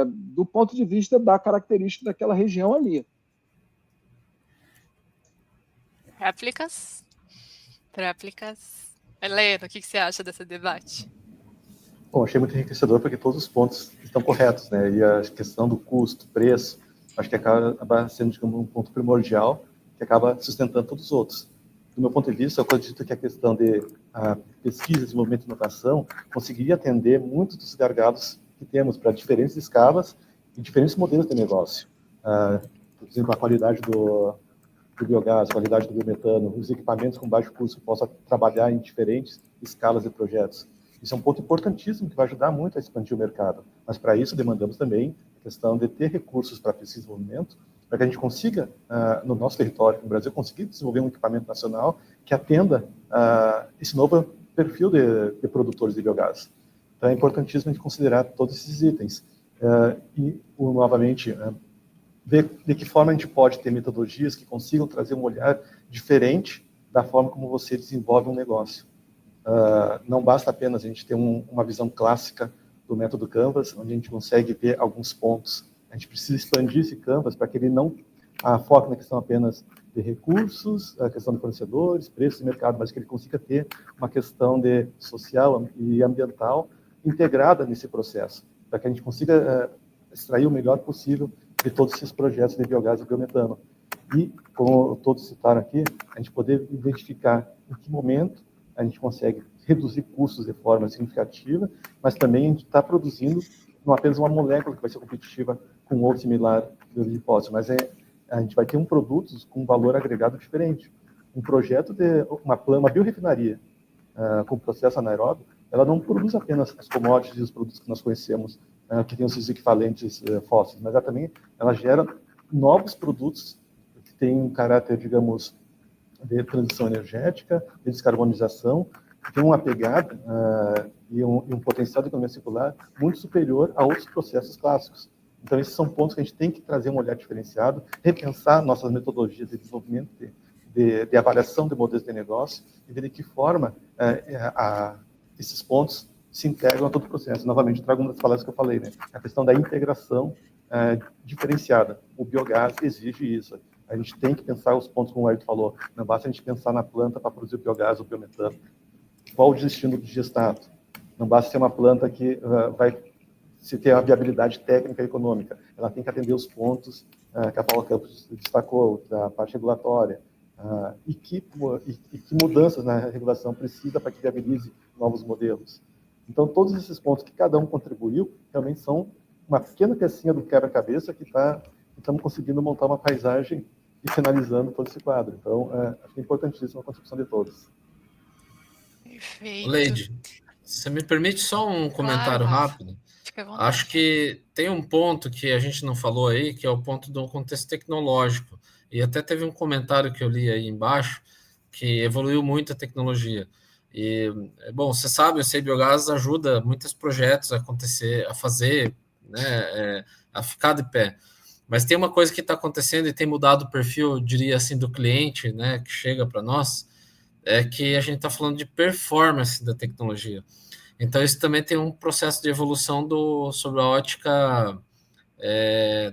S6: do ponto de vista da característica daquela região ali.
S1: Réplicas? Helena, o que você acha desse debate?
S2: Bom, achei muito enriquecedor porque todos os pontos estão corretos, né? E a questão do custo, preço, acho que acaba sendo, digamos, um ponto primordial que acaba sustentando todos os outros. do meu ponto de vista, eu acredito que a questão de pesquisa, desenvolvimento e inovação conseguiria atender muitos dos gargalos que temos para diferentes escalas e diferentes modelos de negócio. Por exemplo, a qualidade do biogás, a qualidade do biometano, os equipamentos com baixo custo que possam trabalhar em diferentes escalas de projetos. Isso é um ponto importantíssimo que vai ajudar muito a expandir o mercado. Mas, para isso, demandamos também a questão de ter recursos para pesquisa e desenvolvimento, para que a gente consiga, no nosso território, no Brasil, conseguir desenvolver um equipamento nacional que atenda esse novo perfil de produtores de biogás. Então, é importantíssimo a gente considerar todos esses itens. Novamente, ver de que forma a gente pode ter metodologias que consigam trazer um olhar diferente da forma como você desenvolve um negócio. Não basta apenas a gente ter uma visão clássica do método Canvas, onde a gente consegue ver alguns pontos. A gente precisa expandir esse Canvas para que ele não foque na questão apenas de recursos, a questão de fornecedores, preços de mercado, mas que ele consiga ter uma questão de social e ambiental integrada nesse processo, para que a gente consiga extrair o melhor possível de todos esses projetos de biogás e biometano. E, como todos citaram aqui, a gente poder identificar em que momento a gente consegue reduzir custos de forma significativa, mas também a gente está produzindo não apenas uma molécula que vai ser competitiva com outro similar de hipótese, mas a gente vai ter produtos com valor agregado diferente. Um projeto de uma biorefinaria com processo anaeróbio, ela não produz apenas as commodities e os produtos que nós conhecemos, que têm os seus equivalentes fósseis, mas ela gera novos produtos que têm um caráter, digamos, de transição energética, de descarbonização, que tem uma pegada e um potencial de economia circular muito superior a outros processos clássicos. Então, esses são pontos que a gente tem que trazer um olhar diferenciado, repensar nossas metodologias de desenvolvimento, de avaliação de modelos de negócio, e ver de que forma esses pontos se integram a todo o processo. Novamente, trago uma das palavras que eu falei, né? A questão da integração diferenciada. O biogás exige isso. A gente tem que pensar os pontos, como o Ayrton falou. Não basta a gente pensar na planta para produzir o biogás ou o biometano. Qual o destino do digestato? Não basta ser uma planta que vai se ter a viabilidade técnica e econômica. Ela tem que atender os pontos que a Paula Campos destacou, da parte regulatória. E que mudanças na regulação precisa para que viabilize novos modelos. Então, todos esses pontos que cada um contribuiu, realmente são uma pequena pecinha do quebra-cabeça que estamos conseguindo montar uma paisagem e finalizando todo esse quadro. Então, acho que é importantíssima a contribuição de todos.
S1: Perfeito.
S4: Leide, você me permite só um comentário rápido? Acho que tem um ponto que a gente não falou aí, que é o ponto do contexto tecnológico. E até teve um comentário que eu li aí embaixo, que evoluiu muito a tecnologia. E, bom, você sabe, o Sei Biogás ajuda muitos projetos a acontecer, a fazer, né, a ficar de pé. Mas tem uma coisa que está acontecendo e tem mudado o perfil, eu diria assim, do cliente, né, que chega para nós, é que a gente está falando de performance da tecnologia. Então, isso também tem um processo de evolução sobre a ótica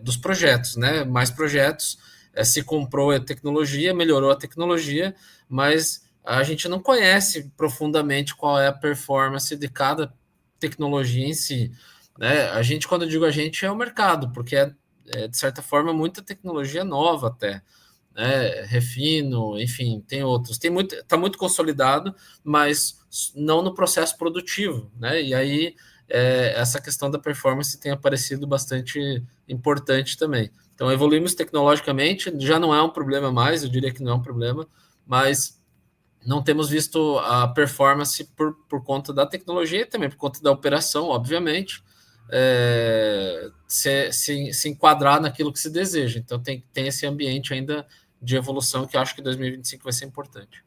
S4: dos projetos, né? Mais projetos, se comprou a tecnologia, melhorou a tecnologia, mas a gente não conhece profundamente qual é a performance de cada tecnologia em si, né? A gente, quando eu digo a gente, é o mercado, porque de certa forma, muita tecnologia nova até, né? Refino, enfim, tem outros. Está muito consolidado, mas não no processo produtivo, né? E aí essa questão da performance tem aparecido bastante importante também. Então, evoluímos tecnologicamente, já não é um problema mais, eu diria que não é um problema, mas não temos visto a performance por conta da tecnologia e também por conta da operação, obviamente, se enquadrar naquilo que se deseja. Então, tem esse ambiente ainda de evolução que eu acho que 2025 vai ser importante.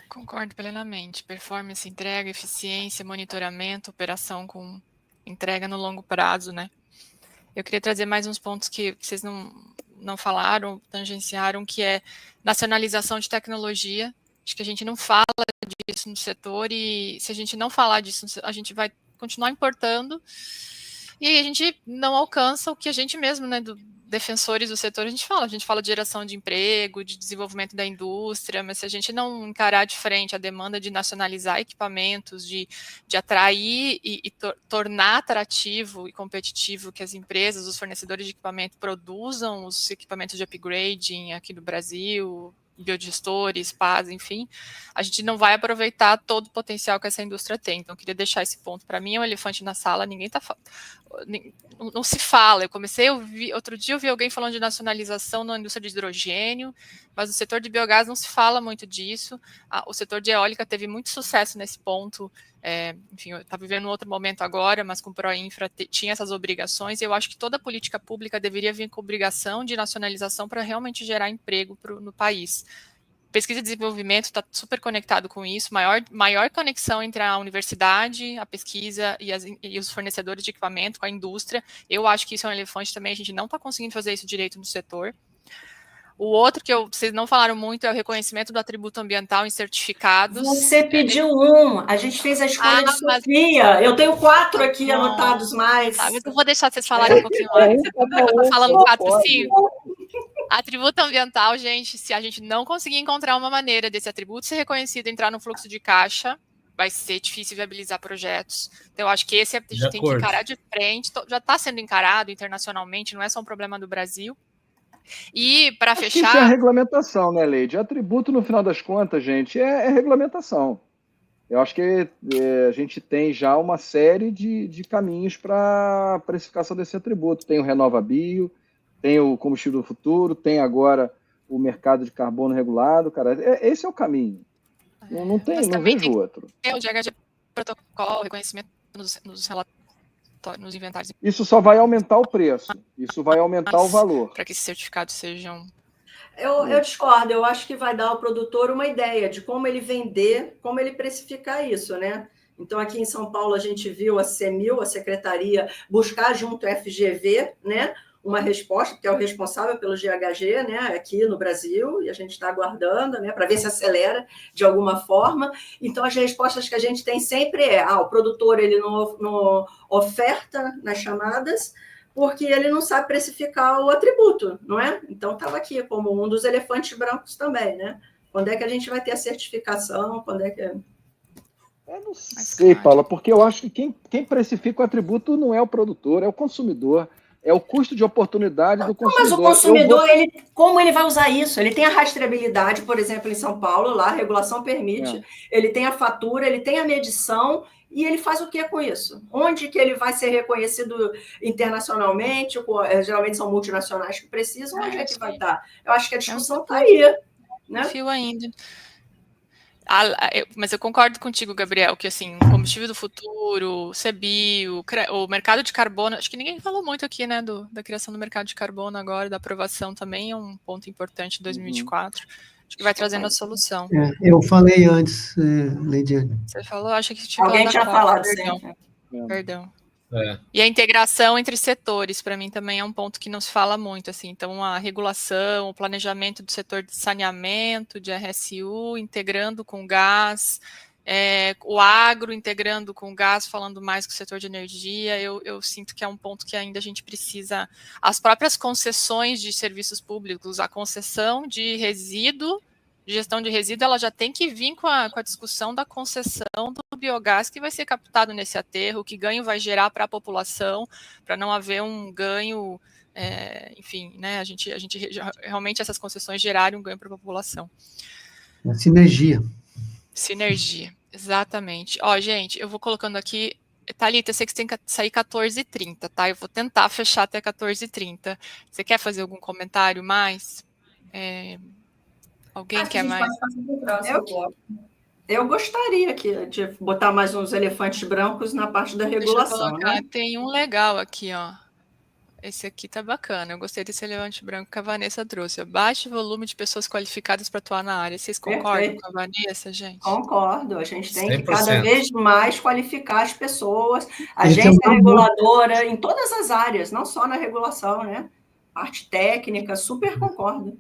S1: Concordo plenamente. Performance, entrega, eficiência, monitoramento, operação com entrega no longo prazo, né? Eu queria trazer mais uns pontos que vocês não falaram, tangenciaram, que é nacionalização de tecnologia. Acho que a gente não fala disso no setor e se a gente não falar disso, a gente vai continuar importando e aí a gente não alcança o que a gente mesmo, né, defensores do setor, a gente fala de geração de emprego, de desenvolvimento da indústria, mas se a gente não encarar de frente a demanda de nacionalizar equipamentos, de atrair e tornar atrativo e competitivo que as empresas, os fornecedores de equipamento produzam os equipamentos de upgrading aqui no Brasil, biodigestores, pás, enfim, a gente não vai aproveitar todo o potencial que essa indústria tem. Então, eu queria deixar esse ponto. Para mim, é um elefante na sala, ninguém está falando. Não se fala. Eu comecei a ouvir, outro dia eu vi alguém falando de nacionalização na indústria de hidrogênio, mas no setor de biogás não se fala muito disso. O setor de eólica teve muito sucesso nesse ponto. Enfim, eu estava vivendo um outro momento agora, mas com o Proinfra tinha essas obrigações, e eu acho que toda política pública deveria vir com obrigação de nacionalização para realmente gerar emprego no país. Pesquisa e desenvolvimento está super conectado com isso, maior conexão entre a universidade, a pesquisa e os fornecedores de equipamento com a indústria. Eu acho que isso é um elefante também, a gente não está conseguindo fazer isso direito no setor. O outro que vocês não falaram muito é o reconhecimento do atributo ambiental em certificados.
S5: Você pediu um, a gente fez a escolha de Sofia. Eu tenho 4 aqui anotados mais.
S1: Tá, mas eu vou deixar vocês falarem um pouquinho mais. Eu tô falando 4, 5. Atributo ambiental, gente, se a gente não conseguir encontrar uma maneira desse atributo ser reconhecido, entrar no fluxo de caixa, vai ser difícil viabilizar projetos. Então, eu acho que esse a gente tem que encarar de frente. Já está sendo encarado internacionalmente, não é só um problema do Brasil. E, para fechar...
S6: Isso é a regulamentação, né, Leide? Atributo, no final das contas, gente, é regulamentação. Eu acho que a gente tem já uma série de caminhos para a precificação desse atributo. Tem o RenovaBio, tem o combustível do futuro, tem agora o mercado de carbono regulado, cara. Esse é o caminho. Não vejo outro.
S1: É o GHG protocolo, reconhecimento nos relatórios, nos inventários.
S6: Isso só vai aumentar o preço. Isso vai aumentar o valor.
S1: Para que esses certificados sejam...
S5: Eu discordo. Eu acho que vai dar ao produtor uma ideia de como ele vender, como ele precificar isso, né? Então, aqui em São Paulo, a gente viu a CEMIL, a Secretaria, buscar junto ao FGV, né, uma resposta, que é o responsável pelo GHG, né, aqui no Brasil, e a gente está aguardando, né, para ver se acelera de alguma forma. Então, as respostas que a gente tem sempre o produtor ele não oferta nas chamadas, porque ele não sabe precificar o atributo, não é? Então, estava aqui como um dos elefantes brancos também, né? Quando é que a gente vai ter a certificação? Quando é que...
S6: Eu não sei, Paula, porque eu acho que quem precifica o atributo não é o produtor, é o consumidor. É o custo de oportunidade do consumidor.
S5: Mas o consumidor, como ele vai usar isso? Ele tem a rastreabilidade, por exemplo, em São Paulo, lá a regulação permite, ele tem a fatura, ele tem a medição, e ele faz o que com isso? Onde que ele vai ser reconhecido internacionalmente? Geralmente são multinacionais que precisam, onde é que vai estar? Eu acho que a discussão está aí. Né?
S1: Fio ainda. Mas eu concordo contigo, Gabriel, que assim, combustível do futuro, CBio, o mercado de carbono, acho que ninguém falou muito aqui, né, da criação do mercado de carbono agora, da aprovação também é um ponto importante em 2024. Acho que vai trazendo a solução.
S7: Eu falei antes, Leidiane.
S1: Você falou, acho que tinha
S5: alguém tinha falado,
S1: perdão. E a integração entre setores, para mim, também é um ponto que não se fala muito, assim. Então, a regulação, o planejamento do setor de saneamento, de RSU, integrando com gás, o agro integrando com gás, falando mais com o setor de energia, eu sinto que é um ponto que ainda a gente precisa... As próprias concessões de serviços públicos, a concessão de resíduo, de gestão de resíduo, ela já tem que vir com a discussão da concessão do biogás que vai ser captado nesse aterro, que ganho vai gerar para a população, para não haver um ganho, enfim, né, a gente realmente essas concessões gerarem um ganho para a população.
S7: Sinergia,
S1: exatamente. Ó, gente, eu vou colocando aqui, Thalita, eu sei que você tem que sair 14h30, tá? Eu vou tentar fechar até 14h30. Você quer fazer algum comentário mais? Alguém quer mais?
S5: Eu gostaria de botar mais uns elefantes brancos na parte da regulação. Né?
S1: Tem um legal aqui, ó. Esse aqui tá bacana. Eu gostei desse elefante branco que a Vanessa trouxe. Baixo volume de pessoas qualificadas para atuar na área. Vocês concordam com a Vanessa, gente?
S5: Concordo. A gente tem 100%. Que cada
S4: 100%.
S5: vez mais qualificar as pessoas, agência reguladora, em todas as áreas, não só na regulação, né? Parte técnica, super concordo.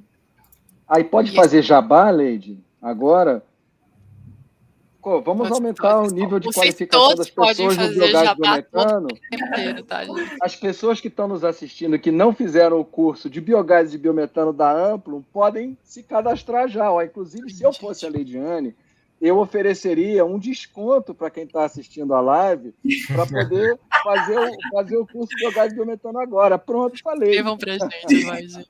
S6: Aí pode fazer jabá, Leide? Agora, vamos aumentar o nível de qualificação das pessoas no biogás biometano. As pessoas que estão nos assistindo, que não fizeram o curso de biogás e biometano da Amplum, podem se cadastrar já. Inclusive, se eu fosse a Leidiane, eu ofereceria um desconto para quem está assistindo a live para poder fazer o curso de biogás e biometano agora. Pronto, falei.
S1: Levam para a gente, imagina.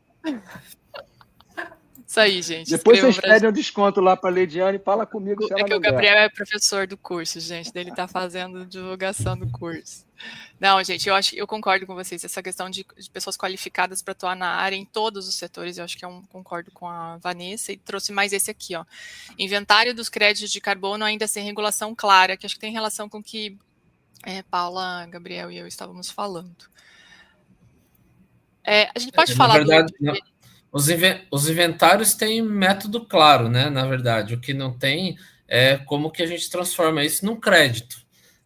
S1: Isso aí, gente.
S6: Depois vocês pedem um desconto lá para a Leidiane e fala comigo.
S1: É que o Gabriel é professor do curso, gente. Ele está fazendo divulgação do curso. Não, gente, eu concordo com vocês. Essa questão de pessoas qualificadas para atuar na área em todos os setores, eu acho que concordo com a Vanessa e trouxe mais esse aqui, ó. Inventário dos créditos de carbono ainda sem regulação clara, que acho que tem relação com o que Paula, Gabriel e eu estávamos falando. A gente pode falar
S4: verdade, os inventários têm método claro, né? Na verdade, o que não tem é como que a gente transforma isso num crédito.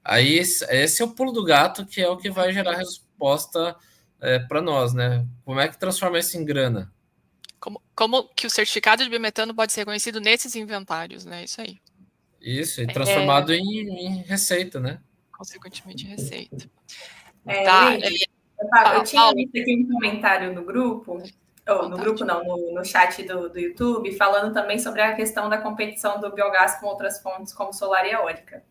S4: Aí esse é o pulo do gato, que é o que vai gerar resposta para nós, né? Como é que transforma isso em grana?
S1: Como que o certificado de biometano pode ser reconhecido nesses inventários, né? Isso aí.
S4: Isso, e transformado em receita, né?
S1: Consequentemente, receita.
S3: Eu tinha visto aqui um comentário no grupo, no chat do YouTube, falando também sobre a questão da competição do biogás com outras fontes, como solar e eólica.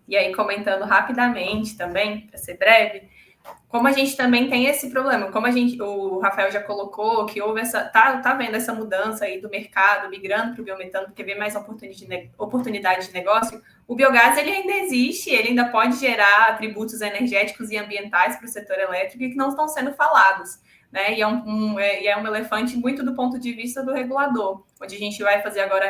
S3: E aí, comentando rapidamente também, para ser breve, como a gente também tem esse problema, como o Rafael já colocou, que houve tá vendo essa mudança aí do mercado, migrando para o biometano, porque vê mais oportunidade de negócio, o biogás ele ainda existe, ele ainda pode gerar atributos energéticos e ambientais para o setor elétrico e que não estão sendo falados, né? E é um elefante muito do ponto de vista do regulador, onde a gente vai fazer agora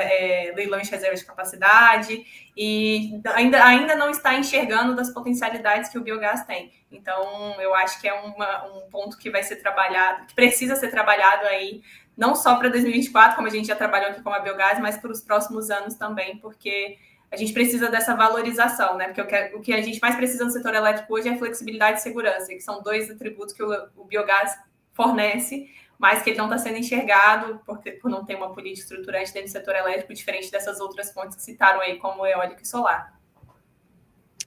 S3: leilão de reserva de capacidade e ainda não está enxergando das potencialidades que o biogás tem. Então, eu acho que é um ponto que vai ser trabalhado, que precisa ser trabalhado aí, não só para 2024, como a gente já trabalhou aqui com a biogás, mas para os próximos anos também, porque a gente precisa dessa valorização, né? Porque o que a gente mais precisa no setor elétrico hoje é flexibilidade e segurança, que são dois atributos que o biogás fornece, mas que ele não está sendo enxergado por não ter uma política estruturante dentro do setor elétrico, diferente dessas outras fontes que citaram aí, como eólica e solar.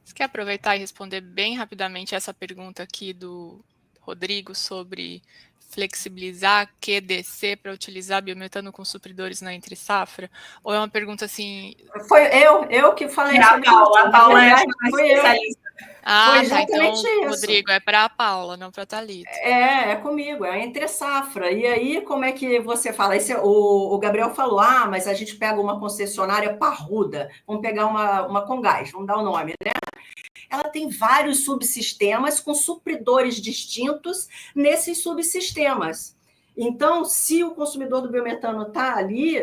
S1: Você quer aproveitar e responder bem rapidamente essa pergunta aqui do Rodrigo sobre flexibilizar QDC para utilizar biometano com supridores na entre-safra? Ou é uma pergunta assim...
S5: Foi eu que falei
S3: sobre isso. A Paula é especialista.
S1: Tá, então, isso. Rodrigo, é para a Paula, não para a Thalita.
S5: É comigo, é entre safra. E aí, como é que você fala? O Gabriel falou, mas a gente pega uma concessionária parruda, vamos pegar uma Comgás, vamos dar o nome, né? Ela tem vários subsistemas com supridores distintos nesses subsistemas. Então, se o consumidor do biometano está ali,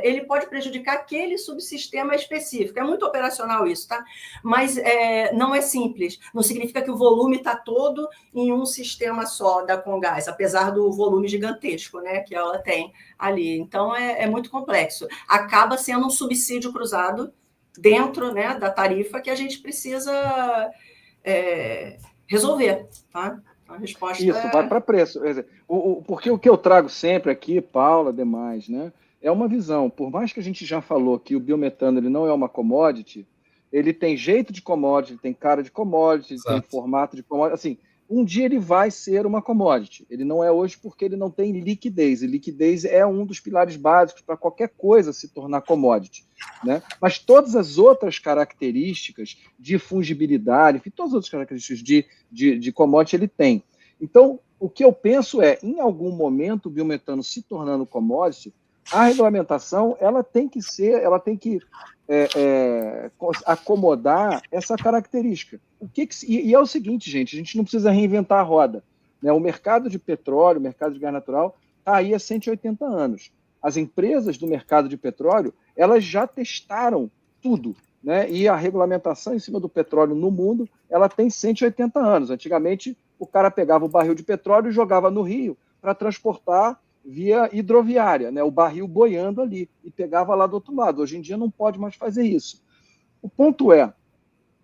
S5: ele pode prejudicar aquele subsistema específico. É muito operacional isso, tá? Mas não é simples. Não significa que o volume está todo em um sistema só da Comgás, apesar do volume gigantesco, né, que ela tem ali. Então, é muito complexo. Acaba sendo um subsídio cruzado dentro, né, da tarifa que a gente precisa resolver, tá? A resposta
S6: isso, vai para preço. Porque o que eu trago sempre aqui, Paula, demais, né, é uma visão. Por mais que a gente já falou que o biometano ele não é uma commodity, ele tem jeito de commodity, ele tem cara de commodity, ele tem formato de commodity. Assim, um dia ele vai ser uma commodity. Ele não é hoje porque ele não tem liquidez. E liquidez é um dos pilares básicos para qualquer coisa se tornar commodity, né? Mas todas as outras características de fungibilidade, enfim, todas as outras características de commodity ele tem. Então, o que eu penso é, em algum momento, o biometano se tornando commodity, a regulamentação ela tem que acomodar essa característica. E é o seguinte, gente, a gente não precisa reinventar a roda, né? O mercado de petróleo, o mercado de gás natural, está aí há 180 anos. As empresas do mercado de petróleo, elas já testaram tudo, né? E a regulamentação em cima do petróleo no mundo, ela tem 180 anos. Antigamente, o cara pegava o barril de petróleo e jogava no rio para transportar via hidroviária, né? O barril boiando ali, e pegava lá do outro lado. Hoje em dia não pode mais fazer isso. O ponto é,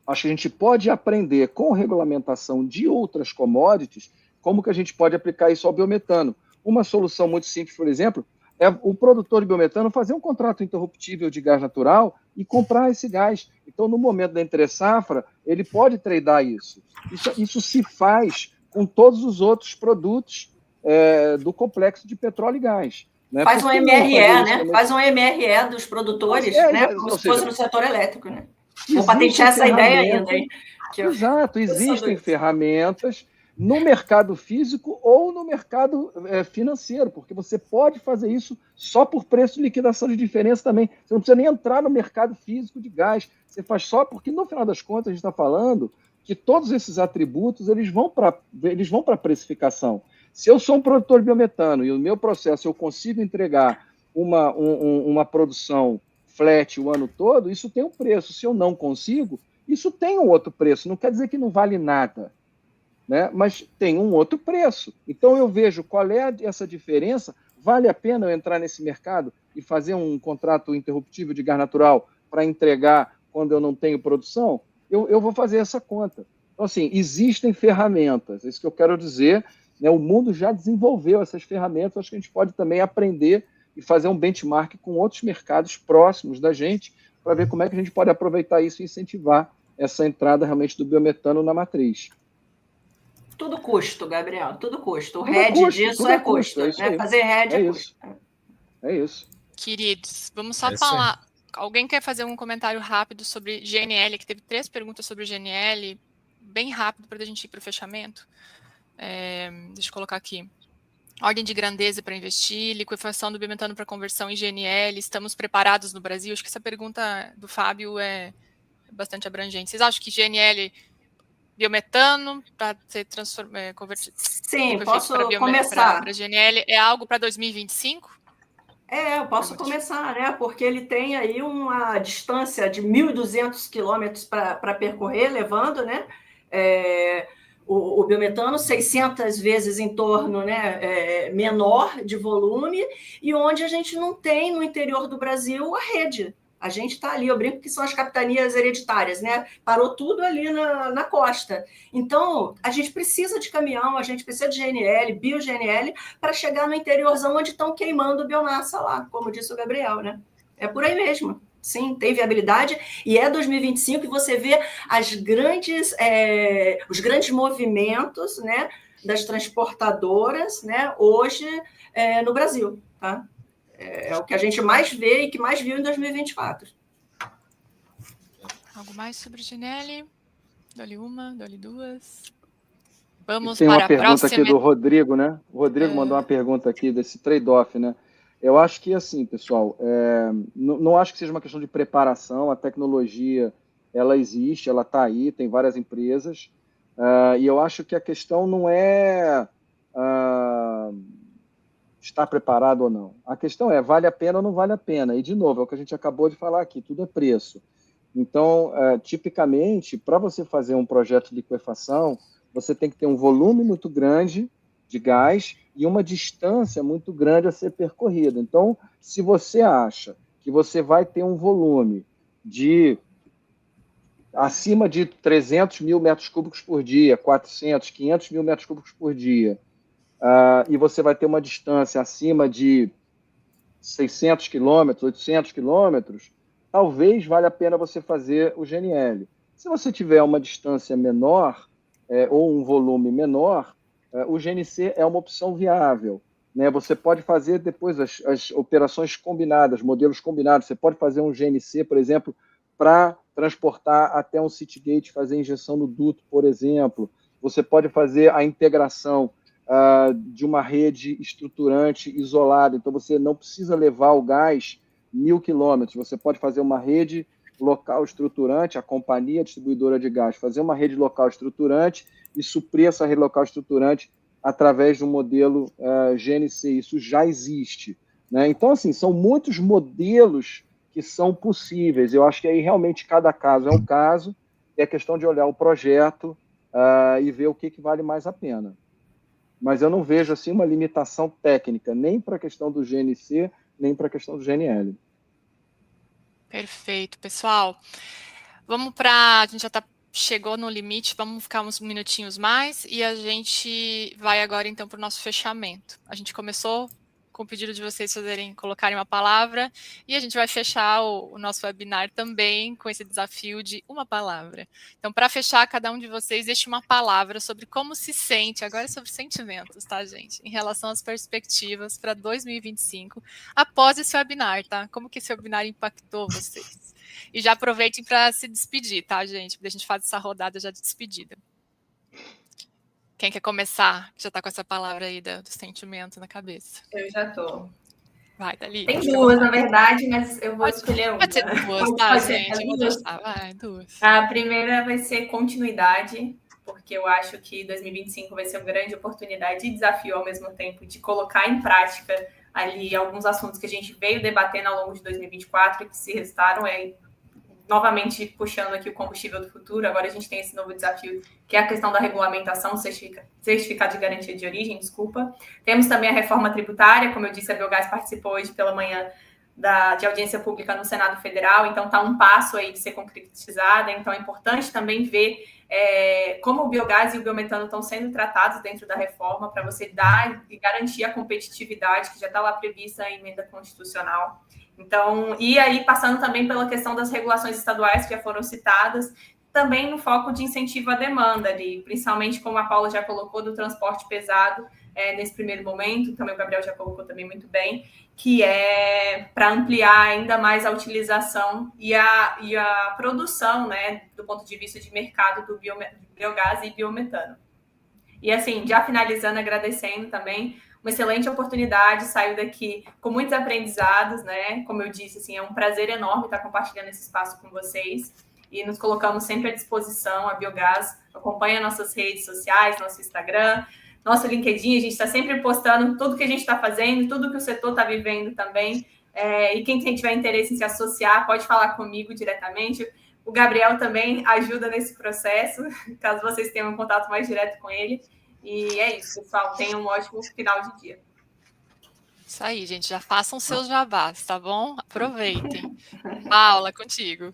S6: acho que a gente pode aprender com regulamentação de outras commodities, como que a gente pode aplicar isso ao biometano. Uma solução muito simples, por exemplo, é o produtor de biometano fazer um contrato interruptível de gás natural e comprar esse gás. Então, no momento da entre-safra, ele pode tradar isso. Isso se faz com todos os outros produtos do complexo de petróleo e gás. Né?
S5: Faz um MRE, né? Faz um MRE dos produtores, né? Como se fosse no setor elétrico, né? Vou patentear essa ideia ainda, hein?
S6: Exato, existem ferramentas no mercado físico ou no mercado financeiro, porque você pode fazer isso só por preço de liquidação de diferença também. Você não precisa nem entrar no mercado físico de gás. Você faz só porque, no final das contas, a gente está falando que todos esses atributos eles vão para a precificação. Se eu sou um produtor de biometano e o meu processo eu consigo entregar uma produção flat o ano todo, isso tem um preço. Se eu não consigo, isso tem um outro preço. Não quer dizer que não vale nada, né? Mas tem um outro preço. Então eu vejo qual é essa diferença. Vale a pena eu entrar nesse mercado e fazer um contrato interruptível de gás natural para entregar quando eu não tenho produção? Eu vou fazer essa conta. Então, assim, existem ferramentas, é isso que eu quero dizer, né? O mundo já desenvolveu essas ferramentas, acho que a gente pode também aprender e fazer um benchmark com outros mercados próximos da gente para ver como é que a gente pode aproveitar isso e incentivar essa entrada realmente do biometano na matriz.
S5: Tudo custo, Gabriel, tudo custo. O hedge disso é custo, né? Fazer hedge é custo.
S6: É isso.
S1: Queridos, vamos só falar. Alguém quer fazer um comentário rápido sobre GNL, que teve 3 perguntas sobre o GNL, bem rápido para a gente ir para o fechamento? Deixa eu colocar aqui. Ordem de grandeza para investir, liquefação do biometano para conversão em GNL, estamos preparados no Brasil? Acho que essa pergunta do Fábio é bastante abrangente. Vocês acham que GNL, biometano, para ser convertido?
S5: Sim, posso começar.
S1: Para GNL, é algo para 2025?
S5: Eu posso começar, né? Porque ele tem aí uma distância de 1.200 quilômetros para percorrer, levando, né? O biometano 600 vezes em torno, né, menor de volume, e onde a gente não tem no interior do Brasil a rede. A gente está ali, eu brinco que são as capitanias hereditárias, né? Parou tudo ali na costa. Então, a gente precisa de caminhão, a gente precisa de GNL, bio-GNL, para chegar no interiorzão onde estão queimando biomassa lá, como disse o Gabriel, né? É por aí mesmo. Sim, tem viabilidade, e 2025 que você vê os grandes movimentos, né, das transportadoras, né, hoje no Brasil, tá? É o que a gente mais vê e que mais viu em 2024.
S1: Algo mais sobre GNL? Dole uma, dole duas. Vamos
S6: tem
S1: para
S6: uma
S1: a
S6: pergunta
S1: próxima.
S6: aqui do Rodrigo, né? O Rodrigo mandou uma pergunta aqui desse trade-off, né? Eu acho que, assim, pessoal, não acho que seja uma questão de preparação. A tecnologia, ela existe, ela está aí, tem várias empresas. E eu acho que a questão não é estar preparado ou não. A questão é, vale a pena ou não vale a pena? E, de novo, é o que a gente acabou de falar aqui, tudo é preço. Então, tipicamente, para você fazer um projeto de liquefação, você tem que ter um volume muito grande de gás e uma distância muito grande a ser percorrida. Então, se você acha que você vai ter um volume de acima de 300 mil metros cúbicos por dia, 400, 500 mil metros cúbicos por dia, e você vai ter uma distância acima de 600 quilômetros, 800 quilômetros, talvez valha a pena você fazer o GNL. Se você tiver uma distância menor ou um volume menor, o GNC é uma opção viável, né? Você pode fazer depois as operações combinadas, modelos combinados. Você pode fazer um GNC, por exemplo, para transportar até um city-gate, fazer injeção no duto, por exemplo. Você pode fazer a integração de uma rede estruturante isolada. Então, você não precisa levar o gás 1.000 quilômetros. Você pode fazer uma rede local estruturante, a companhia distribuidora de gás, fazer uma rede local estruturante e suprir essa rede local estruturante através de um modelo GNC. Isso já existe, né? Então, assim, são muitos modelos que são possíveis. Eu acho que aí realmente cada caso é um caso, é questão de olhar o projeto e ver o que vale mais a pena. Mas eu não vejo assim uma limitação técnica, nem para a questão do GNC, nem para a questão do GNL.
S1: Perfeito, pessoal. Vamos para... A gente já chegou no limite, vamos ficar uns minutinhos mais e a gente vai agora, então, para o nosso fechamento. A gente começou com o pedido de vocês colocarem uma palavra e a gente vai fechar o nosso webinar também com esse desafio de uma palavra. Então, para fechar, cada um de vocês deixe uma palavra sobre como se sente, agora é sobre sentimentos, tá, gente? Em relação às perspectivas para 2025, após esse webinar, tá? Como que esse webinar impactou vocês? E já aproveitem para se despedir, tá, gente? Porque a gente faz essa rodada já de despedida. Quem quer começar? Já está com essa palavra aí do sentimento na cabeça.
S3: Eu já estou.
S1: Vai, Thalita.
S3: Tem duas, na verdade, mas eu vou escolher uma.
S1: Pode ser duas, tá,
S3: Pode
S1: gente?
S3: ser
S1: Eu vou
S3: duas?
S1: deixar. Vai, duas.
S3: A primeira vai ser continuidade, porque eu acho que 2025 vai ser uma grande oportunidade e desafio ao mesmo tempo de colocar em prática ali alguns assuntos que a gente veio debatendo ao longo de 2024 e que se restaram, novamente puxando aqui o combustível do futuro. Agora a gente tem esse novo desafio, que é a questão da regulamentação, certificado de garantia de origem, desculpa. Temos também a reforma tributária, como eu disse, a Biogás participou hoje pela manhã de audiência pública no Senado Federal, então está um passo aí de ser concretizada, então é importante também ver como o biogás e o biometano estão sendo tratados dentro da reforma, para você dar e garantir a competitividade que já está lá prevista na emenda constitucional. Então, e aí passando também pela questão das regulações estaduais que já foram citadas, também no foco de incentivo à demanda ali, principalmente como a Paula já colocou, do transporte pesado nesse primeiro momento, também o Gabriel já colocou também muito bem, que é para ampliar ainda mais a utilização e a produção, né, do ponto de vista de mercado do biogás e biometano. E assim, já finalizando, agradecendo também, uma excelente oportunidade, saio daqui com muitos aprendizados, né? Como eu disse, assim, é um prazer enorme estar compartilhando esse espaço com vocês e nos colocamos sempre à disposição, a Biogás. Acompanha nossas redes sociais, nosso Instagram, nosso LinkedIn, a gente está sempre postando tudo que a gente está fazendo, tudo que o setor está vivendo também. E quem tiver interesse em se associar, pode falar comigo diretamente. O Gabriel também ajuda nesse processo, caso vocês tenham um contato mais direto com ele. E é isso, pessoal. Tenham um ótimo final de dia.
S1: Isso aí, gente. Já façam seus jabás, tá bom? Aproveitem. Paula, contigo.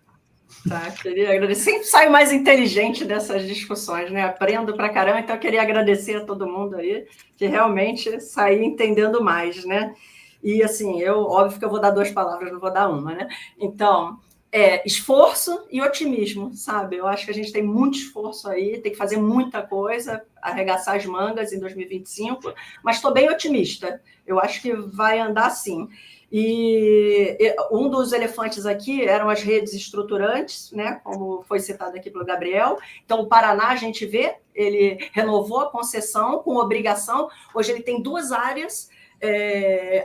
S5: Tá, queria agradecer. Sempre saio mais inteligente dessas discussões, né? Aprendo pra caramba, então eu queria agradecer a todo mundo aí, que realmente saí entendendo mais, né? E assim, óbvio que eu vou dar 2 palavras, não vou dar uma, né? Então, esforço e otimismo, sabe? Eu acho que a gente tem muito esforço aí, tem que fazer muita coisa, arregaçar as mangas em 2025, mas estou bem otimista. Eu acho que vai andar sim. E um dos elefantes aqui eram as redes estruturantes, né? Como foi citado aqui pelo Gabriel. Então, o Paraná, a gente vê, ele renovou a concessão com obrigação. Hoje ele tem 2 áreas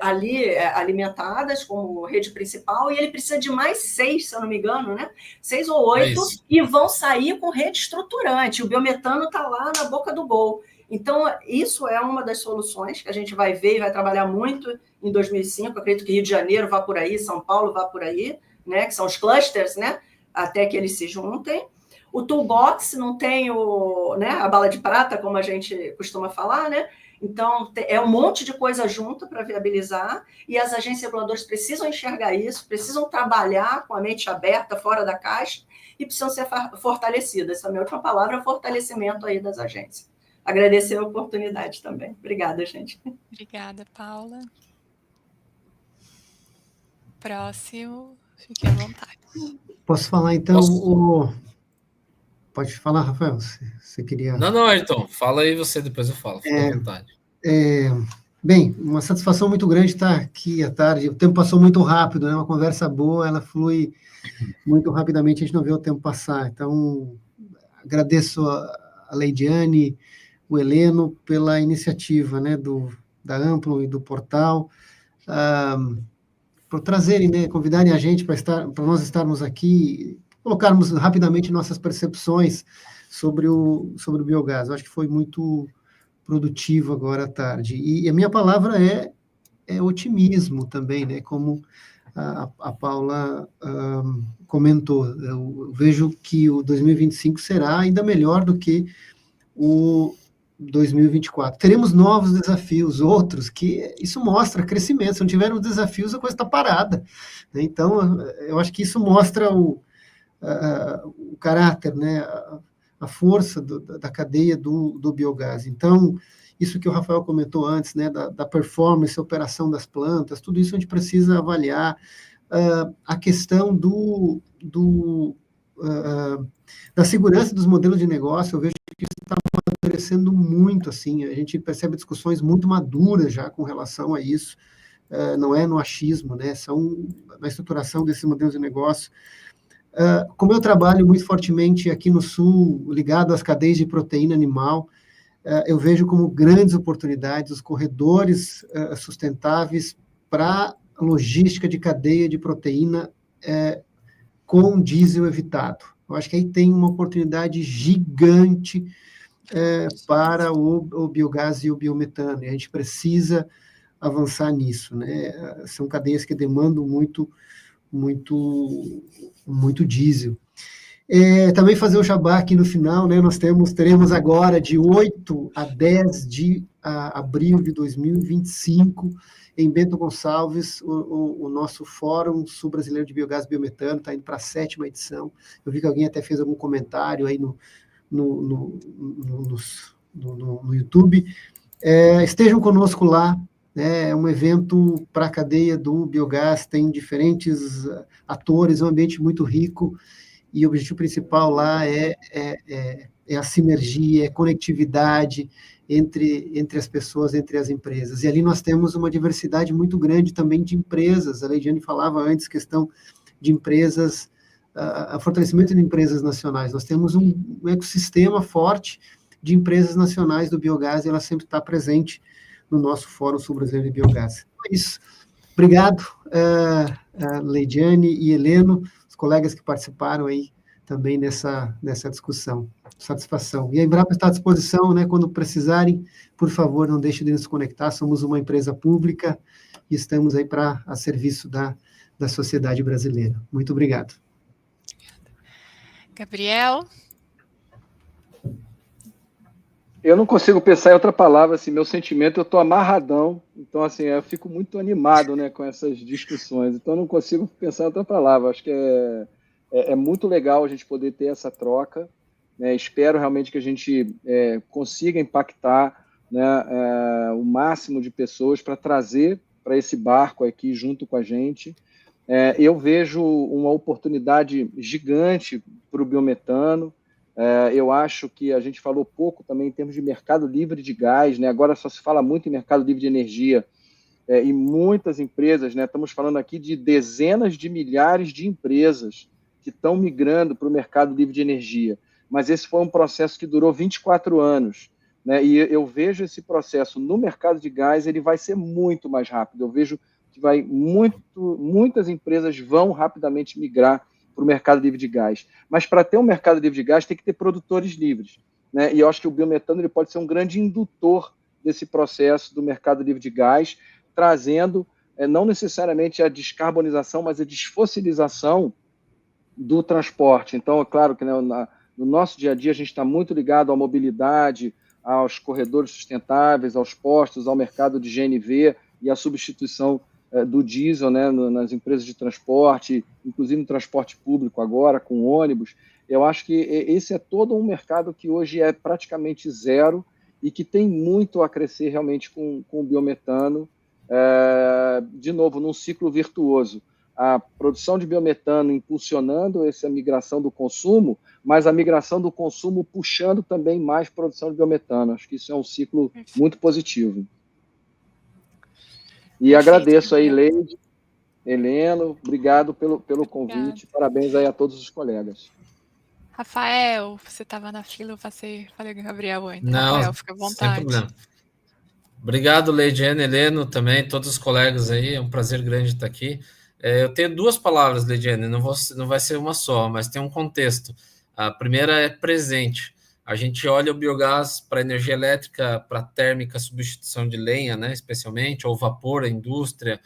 S5: ali alimentadas como rede principal, e ele precisa de mais 6, se eu não me engano, né? 6 ou 8, e vão sair com rede estruturante. O biometano está lá na boca do gol. Então, isso é uma das soluções que a gente vai ver e vai trabalhar muito em 2005. Eu acredito que Rio de Janeiro vá por aí, São Paulo vá por aí, né? Que são os clusters, né? Até que eles se juntem. O toolbox não tem a bala de prata, como a gente costuma falar, né? Então, é um monte de coisa junto para viabilizar, e as agências reguladoras precisam enxergar isso, precisam trabalhar com a mente aberta, fora da caixa, e precisam ser fortalecidas. Essa é a minha última palavra, fortalecimento aí das agências. Agradecer a oportunidade também. Obrigada, gente.
S1: Obrigada, Paula. Próximo, fique à vontade.
S7: Posso falar, então? Pode falar, Rafael, você queria...
S4: Não, Ayrton, fala aí você, depois eu falo, fica à vontade.
S7: Bem, uma satisfação muito grande estar aqui à tarde. O tempo passou muito rápido, né? Uma conversa boa, ela flui muito rapidamente, a gente não vê o tempo passar. Então, agradeço a Leidiane, o Heleno, pela iniciativa, né, da Amplo e do portal, por trazerem, né, convidarem a gente para nós estarmos aqui, colocarmos rapidamente nossas percepções sobre o biogás. Eu acho que foi muito produtivo agora à tarde. E a minha palavra é otimismo também, né, como a Paula comentou. Eu vejo que o 2025 será ainda melhor do que o 2024. Teremos novos desafios, outros, que isso mostra crescimento. Se não tivermos desafios, a coisa está parada. Né? Então, eu acho que isso mostra o caráter, né? A força da cadeia do biogás. Então, isso que o Rafael comentou antes, né? Da performance, operação das plantas, tudo isso a gente precisa avaliar. A questão da segurança dos modelos de negócio, eu vejo que isso está amadurecendo muito, assim, a gente percebe discussões muito maduras já com relação a isso, não é no achismo, né, são na estruturação desses modelos de negócio. Como eu trabalho muito fortemente aqui no Sul, ligado às cadeias de proteína animal, eu vejo como grandes oportunidades os corredores sustentáveis para logística de cadeia de proteína com diesel evitado. Eu acho que aí tem uma oportunidade gigante para o biogás e o biometano, e a gente precisa avançar nisso, né? São cadeias que demandam muito diesel. Também fazer o jabá aqui no final, né? Nós teremos agora de 8 a 10 de abril de 2025, em Bento Gonçalves, o nosso Fórum Sul-Brasileiro de Biogás e Biometano, está indo para a 7ª edição. Eu vi que alguém até fez algum comentário aí no YouTube. Estejam conosco lá, né? É um evento para a cadeia do biogás, tem diferentes atores, é um ambiente muito rico, e o objetivo principal lá é a sinergia, é conectividade entre as pessoas, entre as empresas. E ali nós temos uma diversidade muito grande também de empresas. A Leidiane falava antes, questão de empresas, fortalecimento de empresas nacionais. Nós temos um ecossistema forte de empresas nacionais do biogás, e ela sempre está presente no nosso Fórum Sul-Brasileiro de Biogás. É isso. Obrigado, Leidiane e Heleno, os colegas que participaram aí também nessa discussão. Satisfação. E a Embrapa está à disposição, né, quando precisarem, por favor, não deixem de nos conectar, somos uma empresa pública e estamos aí a serviço da sociedade brasileira. Muito obrigado.
S1: Gabriel?
S6: Eu não consigo pensar em outra palavra, assim, meu sentimento, eu estou amarradão, então, assim, eu fico muito animado, né, com essas discussões, então eu não consigo pensar em outra palavra, acho que é muito legal a gente poder ter essa troca, né, espero realmente que a gente consiga impactar, né, o máximo de pessoas para trazer para esse barco aqui junto com a gente. Eu vejo uma oportunidade gigante para o biometano. Eu acho que a gente falou pouco também em termos de mercado livre de gás, né? Agora só se fala muito em mercado livre de energia, e muitas empresas, né? Estamos falando aqui de dezenas de milhares de empresas que estão migrando para o mercado livre de energia, mas esse foi um processo que durou 24 anos, né? E eu vejo esse processo no mercado de gás, ele vai ser muito mais rápido. Eu vejo que muitas empresas vão rapidamente migrar para o mercado livre de gás. Mas para ter um mercado livre de gás, tem que ter produtores livres, né? E eu acho que o biometano ele pode ser um grande indutor desse processo do mercado livre de gás, trazendo não necessariamente a descarbonização, mas a desfossilização do transporte. Então, é claro que, né, no nosso dia a dia a gente está muito ligado à mobilidade, aos corredores sustentáveis, aos postos, ao mercado de GNV e à substituição do diesel, né, nas empresas de transporte, inclusive no transporte público agora, com ônibus. Eu acho que esse é todo um mercado que hoje é praticamente zero e que tem muito a crescer realmente com o biometano, de novo, num ciclo virtuoso. A produção de biometano impulsionando essa migração do consumo, mas a migração do consumo puxando também mais produção de biometano. Acho que isso é um ciclo muito positivo. E agradeço aí, Leide, Heleno, obrigado pelo convite, parabéns aí a todos os colegas.
S1: Rafael, você estava na fila, eu falei com o Gabriel antes.
S4: Não,
S1: Rafael, fica à vontade.
S4: Sem problema. Obrigado, Leidiane, Heleno, também, todos os colegas aí, é um prazer grande estar aqui. Eu tenho duas palavras, Leidiane, não vai ser uma só, mas tem um contexto. A primeira é presente. A gente olha o biogás para energia elétrica, para térmica, substituição de lenha, né, especialmente, ou vapor, a indústria,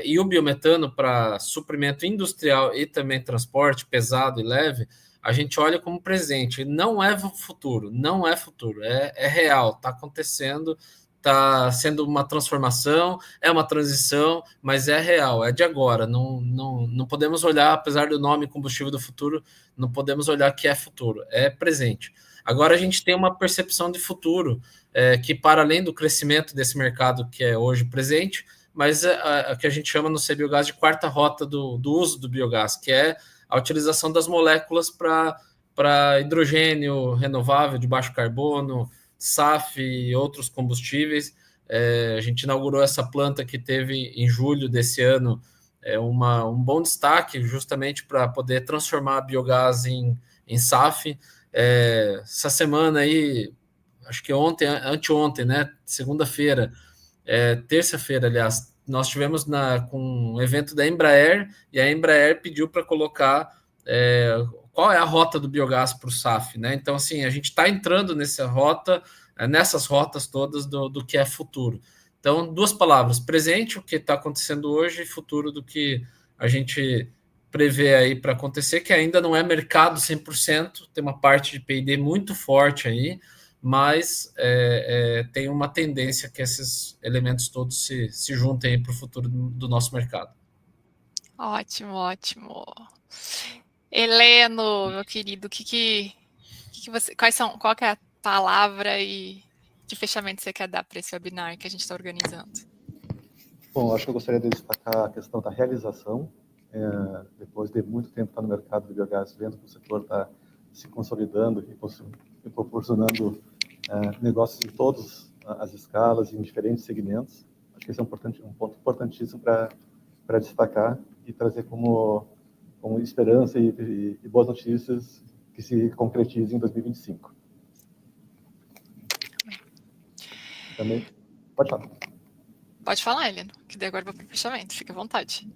S4: e o biometano para suprimento industrial e também transporte pesado e leve, a gente olha como presente. Não é futuro, não é futuro, é real, está acontecendo, está sendo uma transformação, é uma transição, mas é real, é de agora. Não podemos olhar, apesar do nome combustível do futuro, não podemos olhar que é futuro, é presente. Agora a gente tem uma percepção de futuro, que para além do crescimento desse mercado que é hoje presente, mas a que a gente chama no CBiogás de quarta rota do uso do biogás, que é a utilização das moléculas para hidrogênio renovável de baixo carbono, SAF e outros combustíveis. A gente inaugurou essa planta que teve em julho desse ano, um bom destaque justamente para poder transformar biogás em SAF. Essa semana aí acho que anteontem, né? Segunda-feira, terça-feira, aliás, nós tivemos com um evento da Embraer, e a Embraer pediu para colocar qual é a rota do biogás para o SAF, né? Então, assim, a gente está entrando nessas rotas todas do que é futuro. Então, 2 palavras: presente, o que está acontecendo hoje, e futuro do que a gente prevê aí para acontecer, que ainda não é mercado 100%, tem uma parte de P&D muito forte aí, mas tem uma tendência que esses elementos todos se juntem para o futuro do nosso mercado.
S1: Ótimo, ótimo. Heleno, meu querido, qual que é a palavra e de fechamento que você quer dar para esse webinar que a gente está organizando?
S2: Bom, acho que eu gostaria de destacar a questão da realização. Depois de muito tempo estar no mercado do biogás, vendo que o setor está se consolidando e proporcionando negócios em todas as escalas e em diferentes segmentos. Acho que esse é um ponto importantíssimo para destacar e trazer como esperança e boas notícias que se concretizem em 2025. Também, pode falar.
S1: Pode falar, Heleno, que daí agora eu vou para o fechamento, fica à vontade.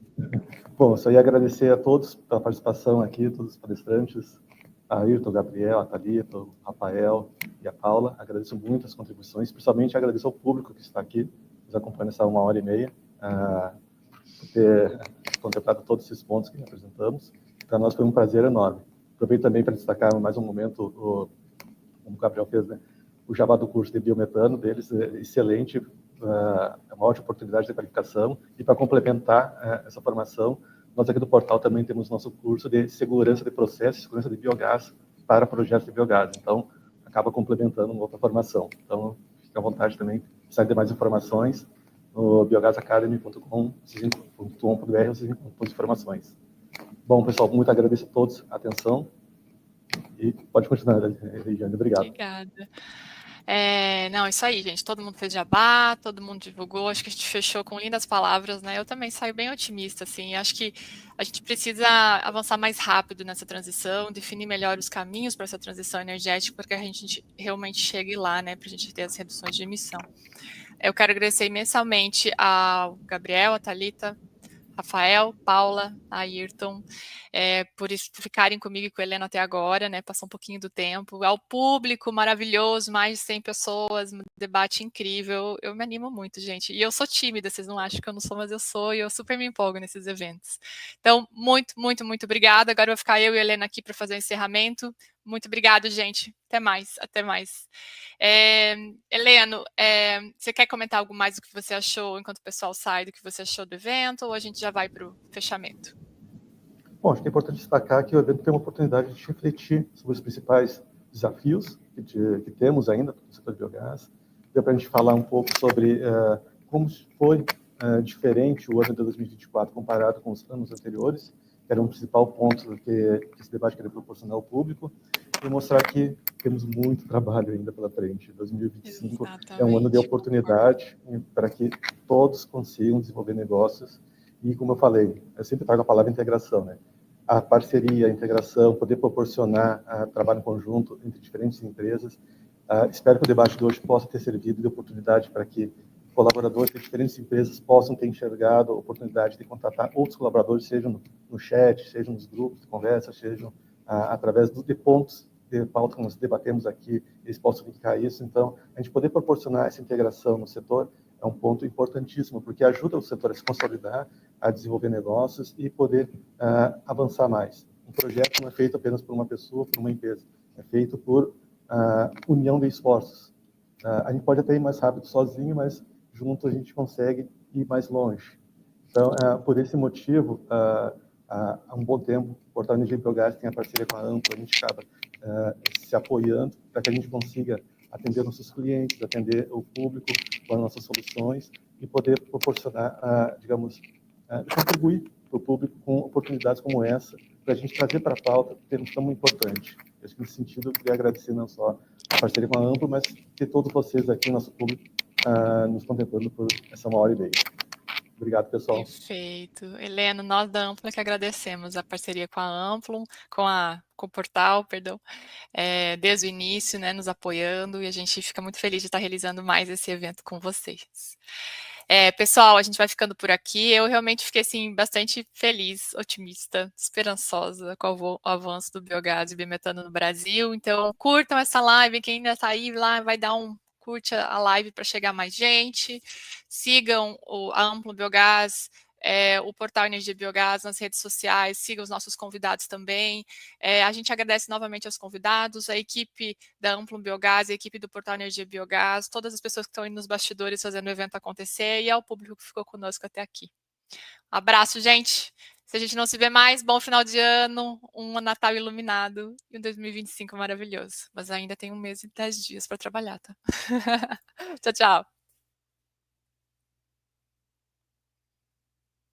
S2: Bom, só ia agradecer a todos pela participação aqui, todos os palestrantes, a Ayrton, o Gabriel, a Thalita, o Rafael e a Paula. Agradeço muito as contribuições, principalmente agradeço ao público que está aqui, nos acompanha nessa 1h30, por ter contemplado todos esses pontos que apresentamos. Para nós foi um prazer enorme. Aproveito também para destacar mais um momento, como o Gabriel fez, né? O jabá do curso de biometano deles é excelente, é uma ótima oportunidade de qualificação. E para complementar essa formação, nós aqui do portal também temos nosso curso de segurança de processos, segurança de biogás para projetos de biogás. Então, acaba complementando uma outra formação. Então, fique à vontade também, se precisar de mais informações, no biogasacademy.com.br, vocês encontram informações. Bom, pessoal, muito agradeço a todos a atenção. E pode continuar, Regiane. Obrigado.
S1: Obrigada. Não, isso aí, gente. Todo mundo fez jabá, todo mundo divulgou. Acho que a gente fechou com lindas palavras, né? Eu também saio bem otimista, assim. Acho que a gente precisa avançar mais rápido nessa transição, definir melhor os caminhos para essa transição energética, para que a gente realmente chegue lá, né? Para a gente ter as reduções de emissão. Eu quero agradecer imensamente ao Gabriel, a Thalita, Rafael, Paula, Ayrton, por ficarem comigo e com a Helena até agora, né? Passou um pouquinho do tempo. Ao público maravilhoso, mais de 100 pessoas, um debate incrível. Eu me animo muito, gente. E eu sou tímida, vocês não acham que eu não sou, mas eu sou, e eu super me empolgo nesses eventos. Então, muito, muito, muito obrigada. Agora eu vou ficar eu e a Helena aqui para fazer o encerramento. Muito obrigada, gente. Até mais, até mais. Heleno, você quer comentar algo mais do que você achou enquanto o pessoal sai, do que você achou do evento, ou a gente já vai para o fechamento?
S2: Bom, acho que é importante destacar que o evento tem uma oportunidade de refletir sobre os principais desafios que temos ainda no setor de biogás. Deu para a gente falar um pouco sobre como foi diferente o ano de 2024 comparado com os anos anteriores, que era um principal ponto que esse debate queria proporcionar ao público, e mostrar que temos muito trabalho ainda pela frente. 2025 é um ano de oportunidade para que todos consigam desenvolver negócios. E, como eu falei, eu sempre trago a palavra integração, né? A parceria, a integração, poder proporcionar trabalho em conjunto entre diferentes empresas. Espero que o debate de hoje possa ter servido de oportunidade para que colaboradores de diferentes empresas possam ter enxergado a oportunidade de contratar outros colaboradores, sejam no chat, sejam nos grupos de conversa, sejam através de pontos de pauta que nós debatemos aqui, eles possam linkar isso. Então, a gente poder proporcionar essa integração no setor é um ponto importantíssimo, porque ajuda o setor a se consolidar, a desenvolver negócios e poder avançar mais. Um projeto não é feito apenas por uma pessoa, por uma empresa, é feito por união de esforços. A gente pode até ir mais rápido sozinho, mas junto a gente consegue ir mais longe. Então, por esse motivo, há um bom tempo, o Portal Energia e Biogás tem a parceria com a Ampla, a gente acaba se apoiando para que a gente consiga atender nossos clientes, atender o público com as nossas soluções e poder proporcionar, digamos, contribuir para o público com oportunidades como essa, para a gente trazer para a pauta termos tão importante. Acho que nesse sentido, eu queria agradecer não só a parceria com a Ampla, mas ter todos vocês aqui, nosso público, nos contemplando por essa 1h30. Obrigado, pessoal.
S1: Perfeito. Helena, nós da Amplo que agradecemos a parceria com a Amplo, com o portal, perdão, desde o início, né, nos apoiando, e a gente fica muito feliz de estar realizando mais esse evento com vocês. Pessoal, a gente vai ficando por aqui. Eu realmente fiquei assim, bastante feliz, otimista, esperançosa com o avanço do biogás e biometano no Brasil. Então, curtam essa live, quem ainda está aí lá vai dar curte a live para chegar mais gente. Sigam a Amplo Biogás, o portal Energia Biogás nas redes sociais, sigam os nossos convidados também. A gente agradece novamente aos convidados, a equipe da Amplo Biogás, a equipe do portal Energia Biogás, todas as pessoas que estão aí nos bastidores fazendo o evento acontecer e ao público que ficou conosco até aqui. Um abraço, gente. Se a gente não se vê mais, bom final de ano, um Natal iluminado e um 2025 maravilhoso. Mas ainda tem 1 mês e 10 dias para trabalhar, tá? Tchau, tchau.